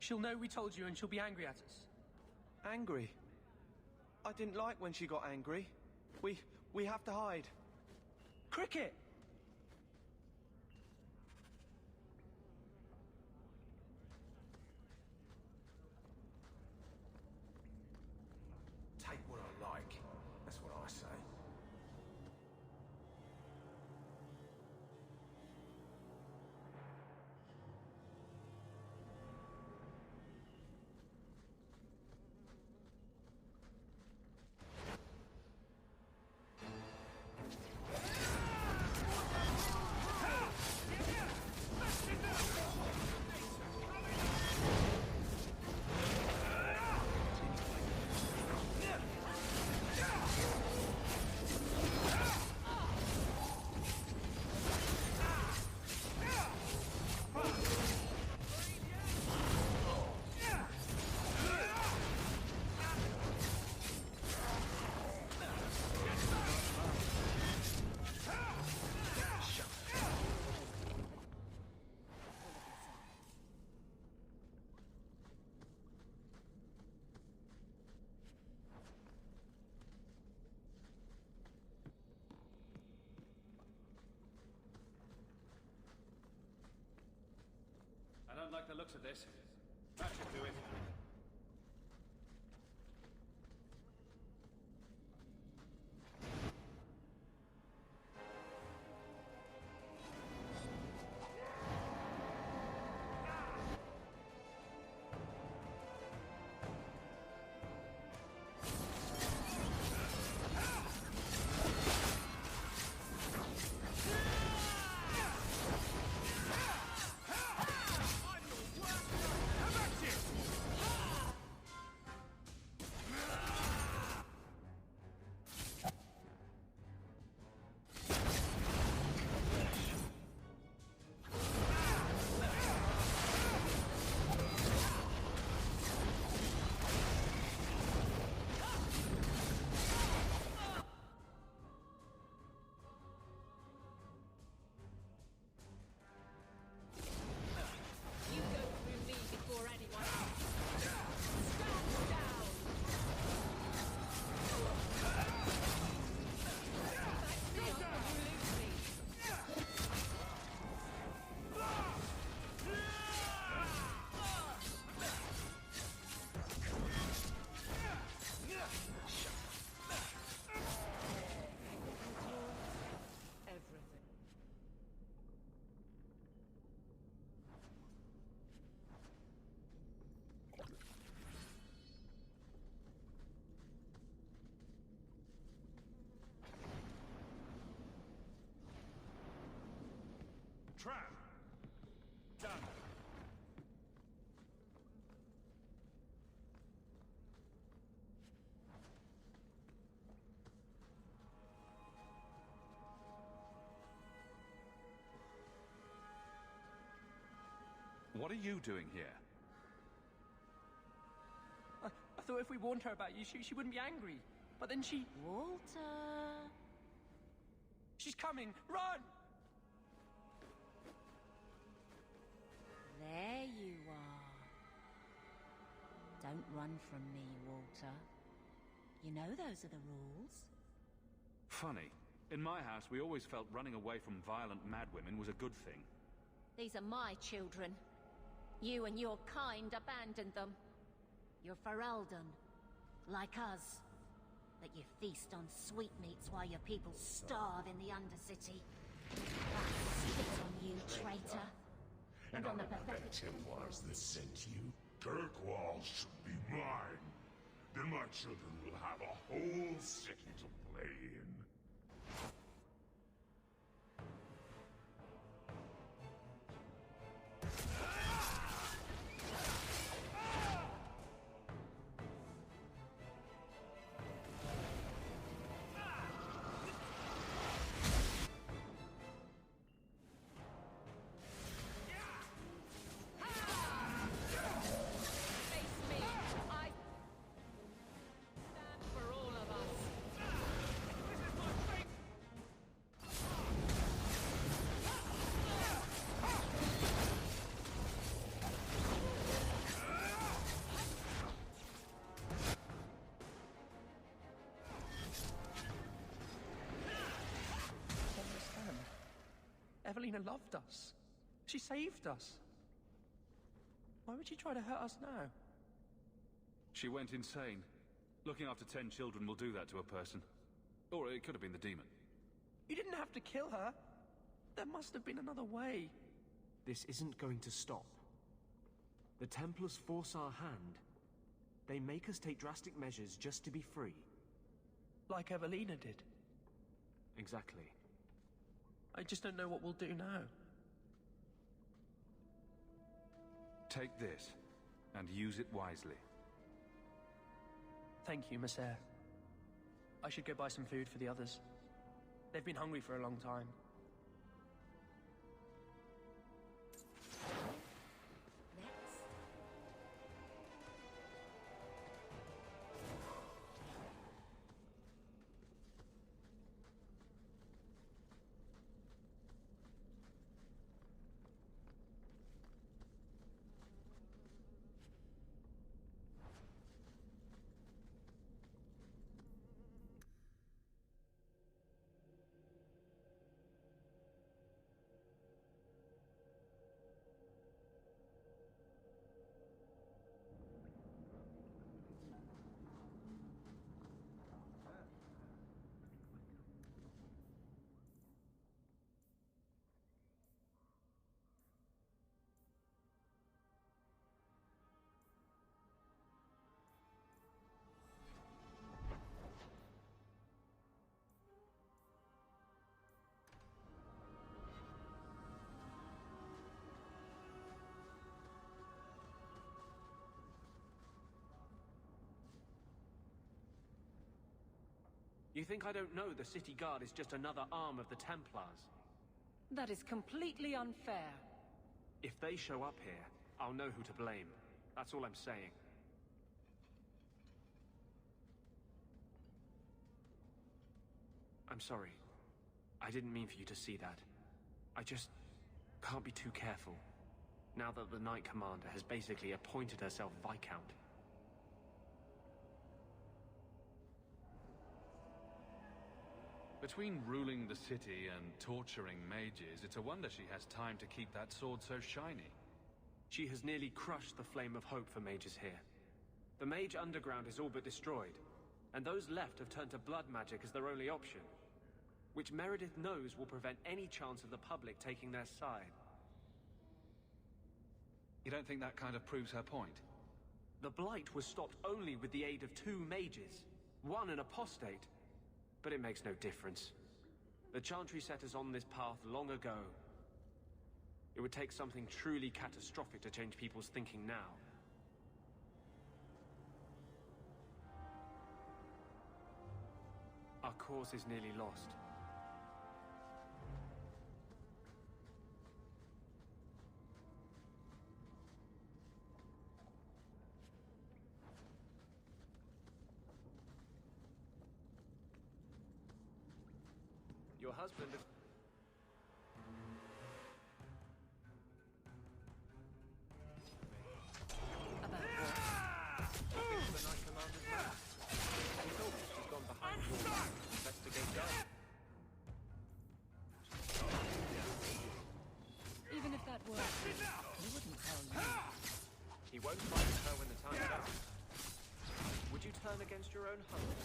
She'll know we told you and she'll be angry at us. Angry? I didn't like when she got angry. We have to hide. Cricket! Take what I like. That's what I say. I don't like the looks of this. That should do it. Trap! Done. What are you doing here? I thought if we warned her about you, she wouldn't be angry. But then she... Walter... She's coming! Run! There you are. Don't run from me, Walter. You know those are the rules. Funny. In my house, we always felt running away from violent madwomen was a good thing. These are my children. You and your kind abandoned them. You're Ferelden, like us. But you feast on sweetmeats while your people starve in the Undercity. I spit on you, traitor. And on the pathetic Templars that sent you. Kirkwall should be mine. Then my children will have a whole city to play in. Evelina loved us. She saved us. Why would she try to hurt us now? She went insane. Looking after 10 children will do that to a person. Or it could have been the demon. You didn't have to kill her. There must have been another way. This isn't going to stop. The Templars force our hand. They make us take drastic measures just to be free. Like Evelina did. Exactly. I just don't know what we'll do now. Take this, and use it wisely. Thank you, Maser. I should go buy some food for the others. They've been hungry for a long time. You think I don't know the City Guard is just another arm of the Templars? That is completely unfair. If they show up here, I'll know who to blame. That's all I'm saying. I'm sorry. I didn't mean for you to see that. I just can't be too careful. Now that the Knight Commander has basically appointed herself Viscount. Between ruling the city and torturing mages, it's a wonder she has time to keep that sword so shiny. She has nearly crushed the flame of hope for mages here. The Mage Underground is all but destroyed, and those left have turned to blood magic as their only option, which Meredith knows will prevent any chance of the public taking their side. You don't think that kind of proves her point? The Blight was stopped only with the aid of 2 mages, one an apostate. But it makes no difference. The Chantry set us on this path long ago. It would take something truly catastrophic to change people's thinking now. Our cause is nearly lost. Your husband... About what? Looking for the Knight Commander's man. He told me she's gone behind your back to investigate that. Even if that were, he wouldn't tell you. He won't fight her when the time's up. Would you turn against your own husband?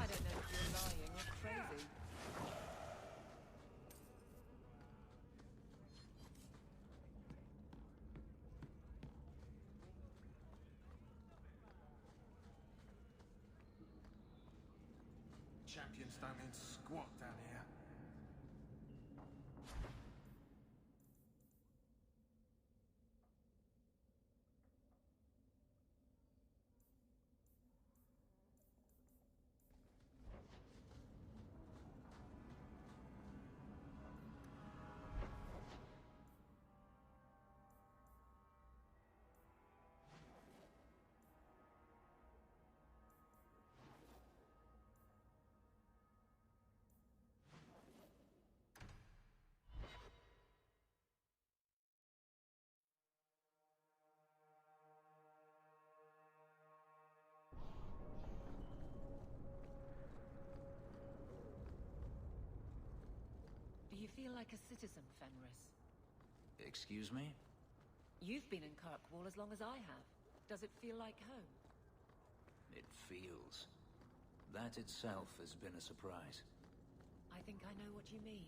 I don't know if you're lying or crazy. Champions don't mean squat down here. you feel like a citizen, Fenris? Excuse me? You've been in Kirkwall as long as I have. Does it feel like home? It feels. That itself has been a surprise. I think I know what you mean.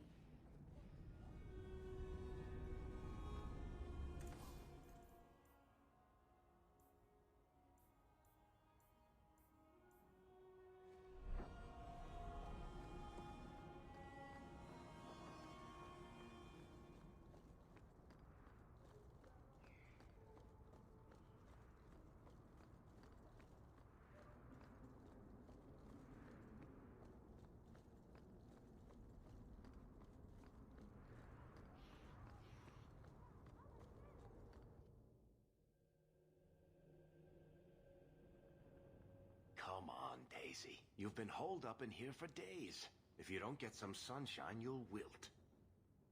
Come on, Daisy. You've been holed up in here for days. If you don't get some sunshine, you'll wilt.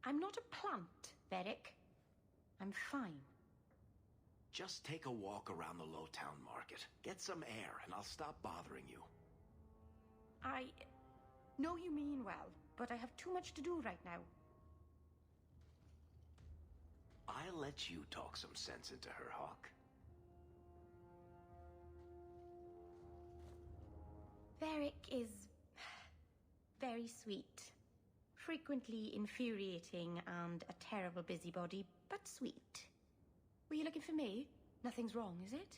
I'm not a plant, Varric. I'm fine. Just take a walk around the Lowtown Market. Get some air, and I'll stop bothering you. I know you mean well, but I have too much to do right now. I'll let you talk some sense into her, Hawk. Varric is very sweet. Frequently infuriating and a terrible busybody, but sweet. Were you looking for me? Nothing's wrong, is it?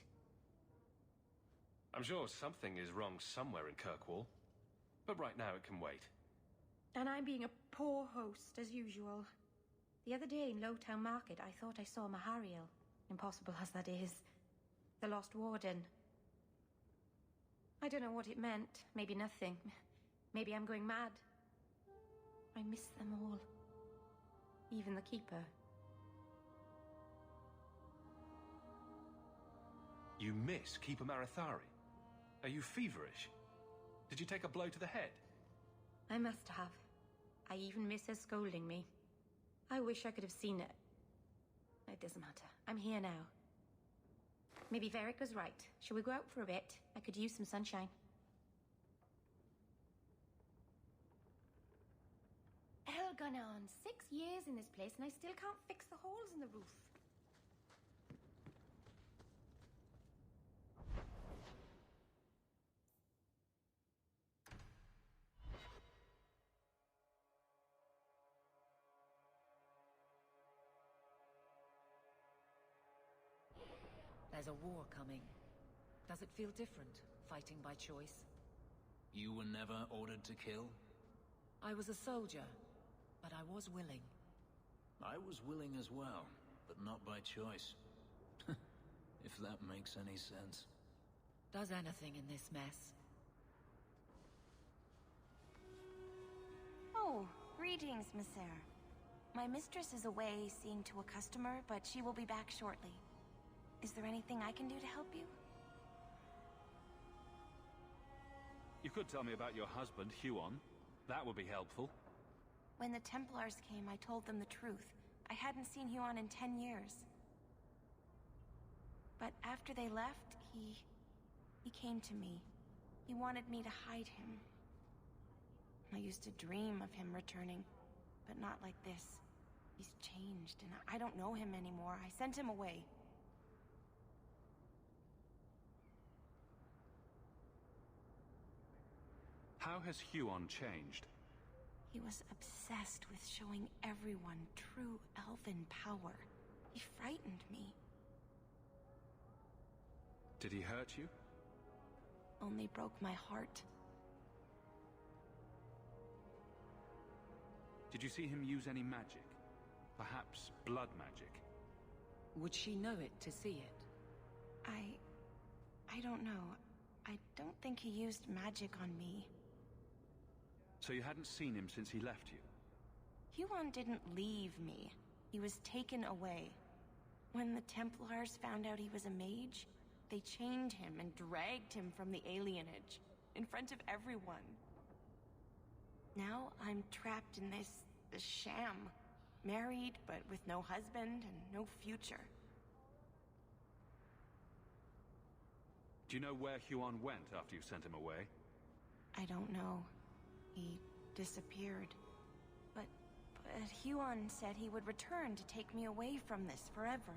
I'm sure something is wrong somewhere in Kirkwall. But right now it can wait. And I'm being a poor host, as usual. The other day in Lowtown Market, I thought I saw Mahariel. Impossible as that is. The Lost Warden. I don't know what it meant. Maybe nothing. Maybe I'm going mad. I miss them all. Even the Keeper. You miss Keeper Marithari? Are you feverish? Did you take a blow to the head? I must have. I even miss her scolding me. I wish I could have seen it. It doesn't matter. I'm here now. Maybe Varric was right. Shall we go out for a bit? I could use some sunshine. Hell gone on 6 years in this place and I still can't fix the holes in the roof. There's a war coming. Does it feel different, fighting by choice? You were never ordered to kill? I was a soldier, but I was willing. I was willing as well, but not by choice. If that makes any sense. Does anything in this mess? Oh, greetings, Messer. My mistress is away seeing to a customer, but she will be back shortly. Is there anything I can do to help you? You could tell me about your husband, Huon. That would be helpful. When the Templars came, I told them the truth. I hadn't seen Huon in 10 years. But after they left, he came to me. He wanted me to hide him. I used to dream of him returning, but not like this. He's changed, and I don't know him anymore. I sent him away. How has Huon changed? He was obsessed with showing everyone true elven power. He frightened me. Did he hurt you? Only broke my heart. Did you see him use any magic? Perhaps blood magic? Would she know it to see it? I don't know. I don't think he used magic on me. So you hadn't seen him since he left you? Huon didn't leave me. He was taken away. When the Templars found out he was a mage, they chained him and dragged him from the alienage, in front of everyone. Now I'm trapped in this sham. Married, but with no husband and no future. Do you know where Huon went after you sent him away? I don't know. He disappeared. But But Huon said he would return to take me away from this forever.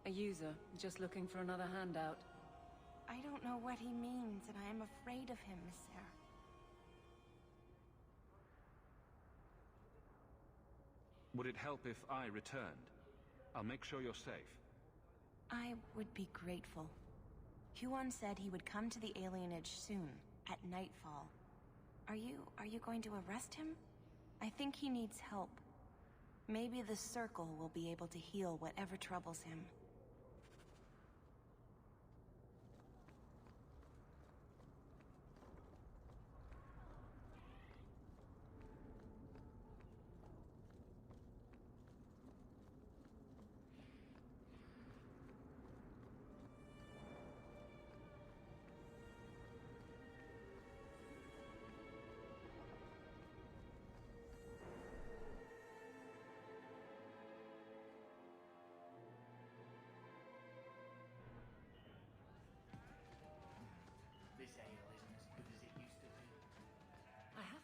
A user, just looking for another handout. I don't know what he means, and I am afraid of him, Miss Sarah. Would it help if I returned? I'll make sure you're safe. I would be grateful. Huon said he would come to the alienage soon, at nightfall. Are you going to arrest him? I think he needs help. Maybe the Circle will be able to heal whatever troubles him.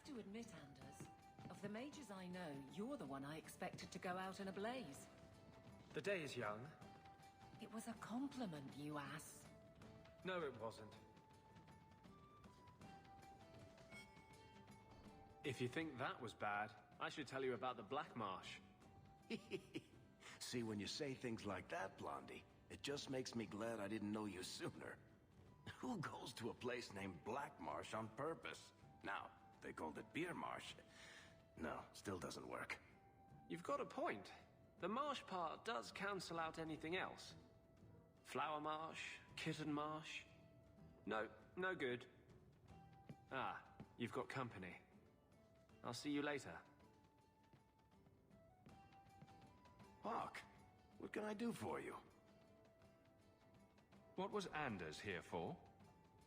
To admit, Anders, of the mages I know, you're the one I expected to go out in a blaze. The day is young. It was a compliment, you ass. No, it wasn't. If you think that was bad, I should tell you about the Black Marsh. See, when you say things like that, Blondie, it just makes me glad I didn't know you sooner. Who goes to a place named Black Marsh on purpose? Now, they called it Beer Marsh. No, still doesn't work. You've got a point. The marsh part does cancel out anything else. Flower Marsh, Kitten Marsh. No, no good. Ah, you've got company. I'll see you later. Hawk, what can I do for you? What was Anders here for?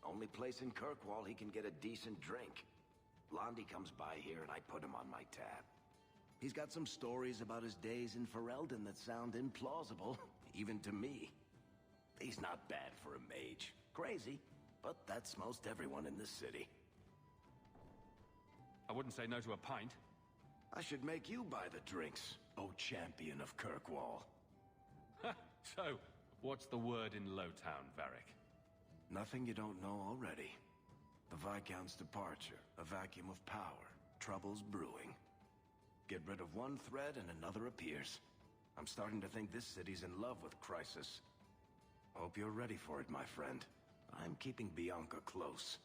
Only place in Kirkwall he can get a decent drink. Blondie comes by here and I put him on my tab. He's got some stories about his days in Ferelden that sound implausible, even to me. He's not bad for a mage. Crazy, but that's most everyone in this city. I wouldn't say no to a pint. I should make you buy the drinks, oh champion of Kirkwall. So, what's the word in Lowtown, Varric? Nothing you don't know already. The Viscount's departure, a vacuum of power, troubles brewing. Get rid of one thread and another appears. I'm starting to think this city's in love with Crisis. Hope you're ready for it, my friend. I'm keeping Bianca close.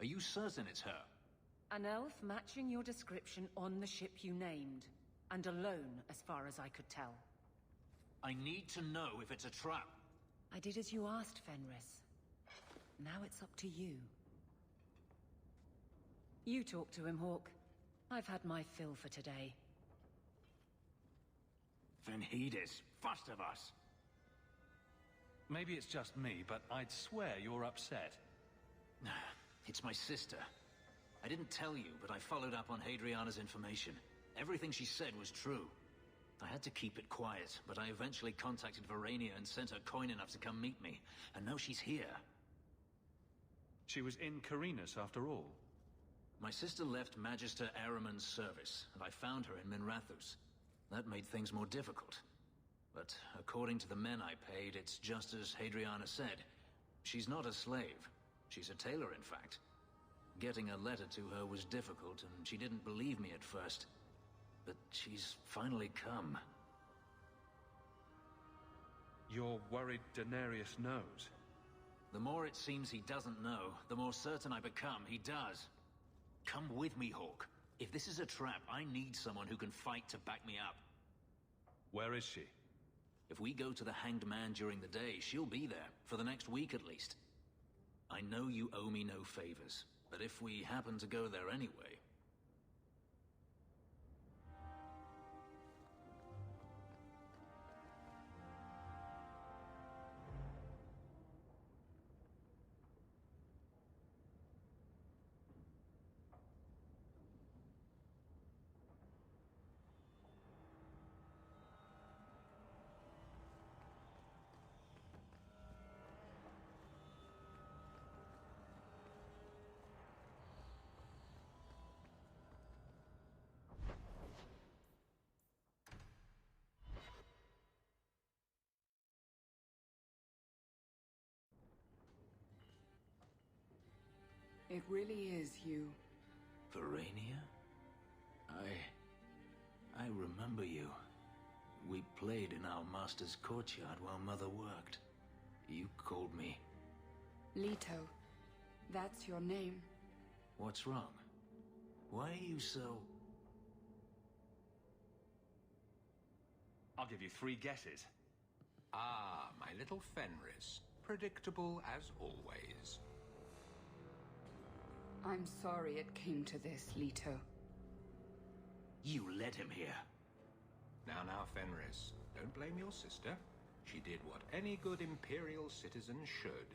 Are you certain it's her? An elf matching your description on the ship you named. And alone, as far as I could tell. I need to know if it's a trap. I did as you asked, Fenris. Now it's up to you. You talk to him, Hawk. I've had my fill for today. Venhedis, first of us. Maybe it's just me, but I'd swear you're upset. It's my sister. I didn't tell you, but I followed up on Hadriana's information. Everything she said was true. I had to keep it quiet, but I eventually contacted Verania and sent her coin enough to come meet me. And now she's here. She was in Carinus after all. My sister left Magister Ahriman's service, and I found her in Minrathous. That made things more difficult. But according to the men I paid, it's just as Hadriana said. She's not a slave. She's a tailor, in fact. Getting a letter to her was difficult, and she didn't believe me at first. But she's finally come. You're worried Daenerys knows? The more it seems he doesn't know, the more certain I become he does. Come with me, Hawk. If this is a trap, I need someone who can fight to back me up. Where is she? If we go to the Hanged Man during the day, she'll be there, for the next week at least. I know you owe me no favors, but if we happen to go there anyway, It really is you. Verania? I remember you. We played in our master's courtyard while Mother worked. You called me. Leto. That's your name. What's wrong? Why are you so... I'll give you 3 guesses. Ah, my little Fenris. Predictable as always. I'm sorry it came to this, Leto. You led him here. Now, Fenris. Don't blame your sister. She did what any good Imperial citizen should.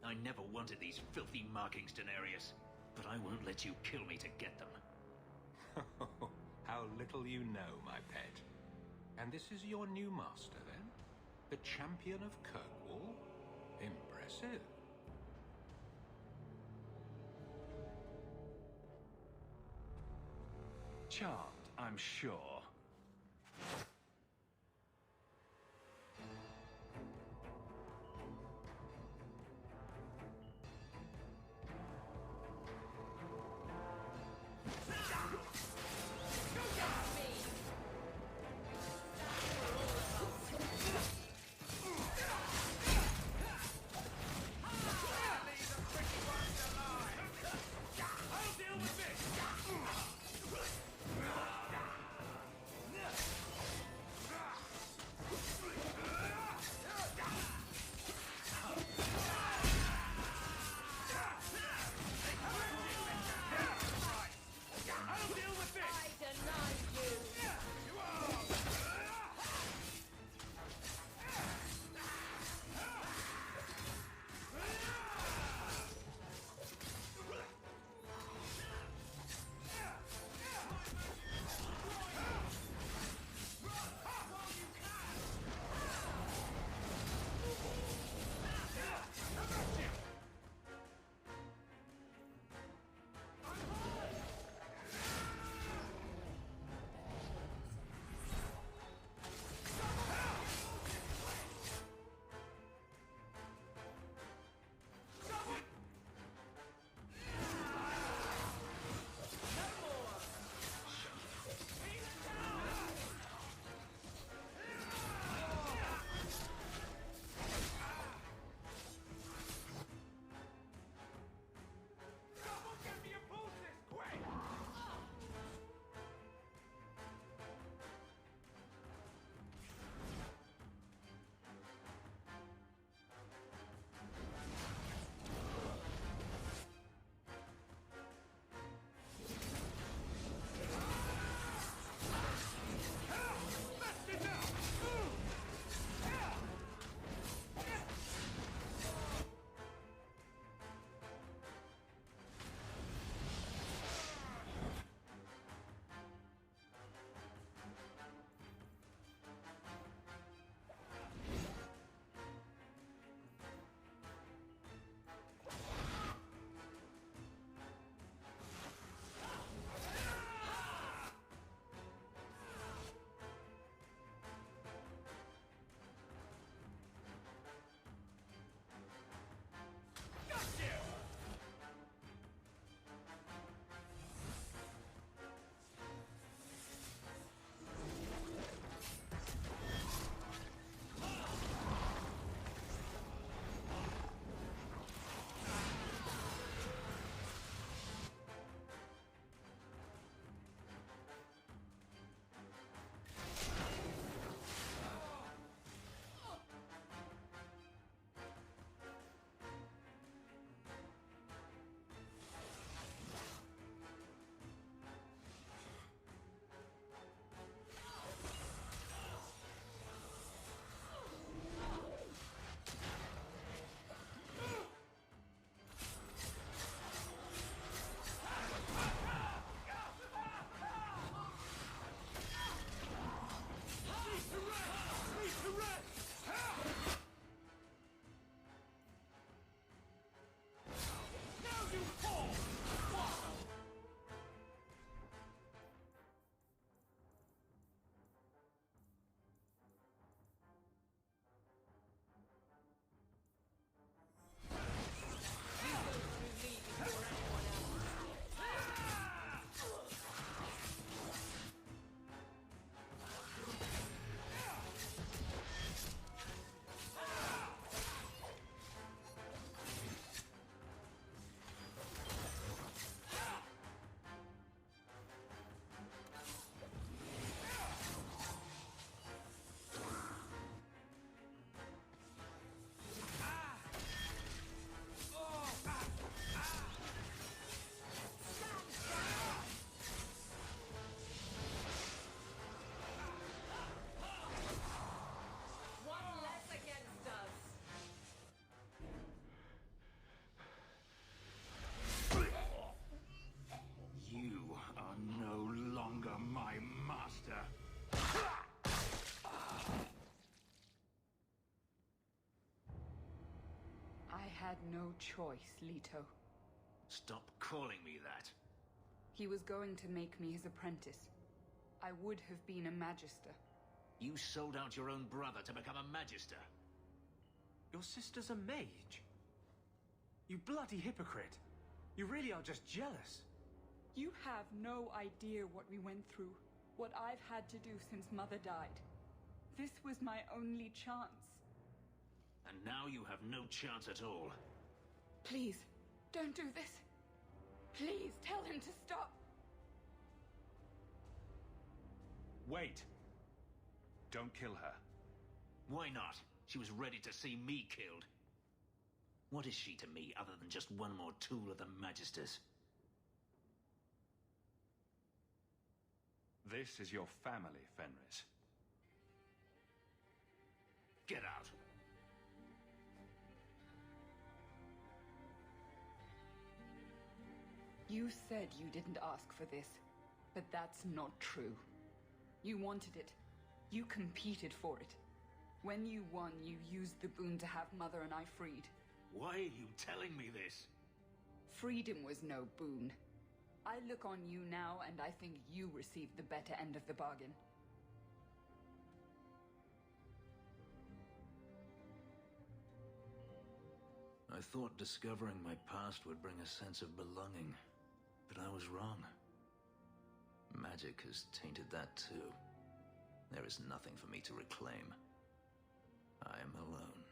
I never wanted these filthy markings, Daenerys. But I won't let you kill me to get them. How little you know, my pet. And this is your new master, then? The champion of Kirkwall? Impressive. Charmed, I'm sure. had no choice, Leto. Stop calling me that. He was going to make me his apprentice. I would have been a magister. You sold out your own brother to become a magister. Your sister's a mage. You bloody hypocrite. You really are just jealous. You have no idea what we went through, what I've had to do since Mother died. This was my only chance. And now you have no chance at all. Please, don't do this. Please, tell him to stop. Wait. Don't kill her. Why not? She was ready to see me killed. What is she to me other than just one more tool of the Magisters? This is your family, Fenris. Get out. You said you didn't ask for this, but that's not true. You wanted it. You competed for it. When you won, you used the boon to have Mother and I freed. Why are you telling me this? Freedom was no boon. I look on you now, and I think you received the better end of the bargain. I thought discovering my past would bring a sense of belonging, but I was wrong. Magic has tainted that too. There is nothing for me to reclaim. I am alone.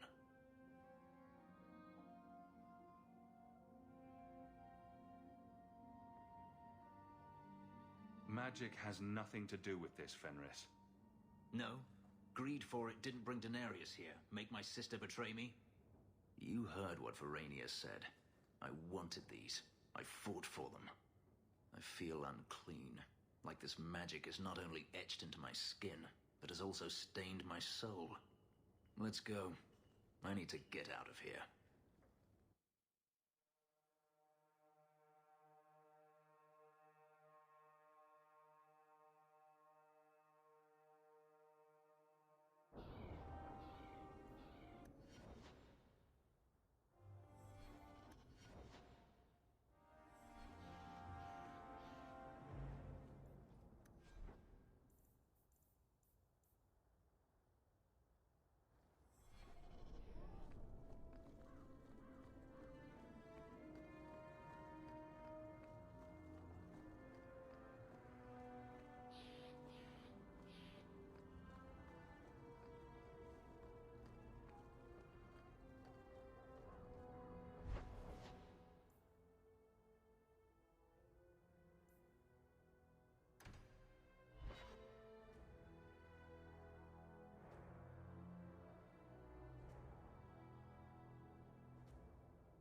Magic has nothing to do with this, Fenris. No? Greed for it didn't bring Daenerys here, make my sister betray me? You heard what Varania said. I wanted these. I fought for them. I feel unclean, like this magic is not only etched into my skin, but has also stained my soul. Let's go. I need to get out of here.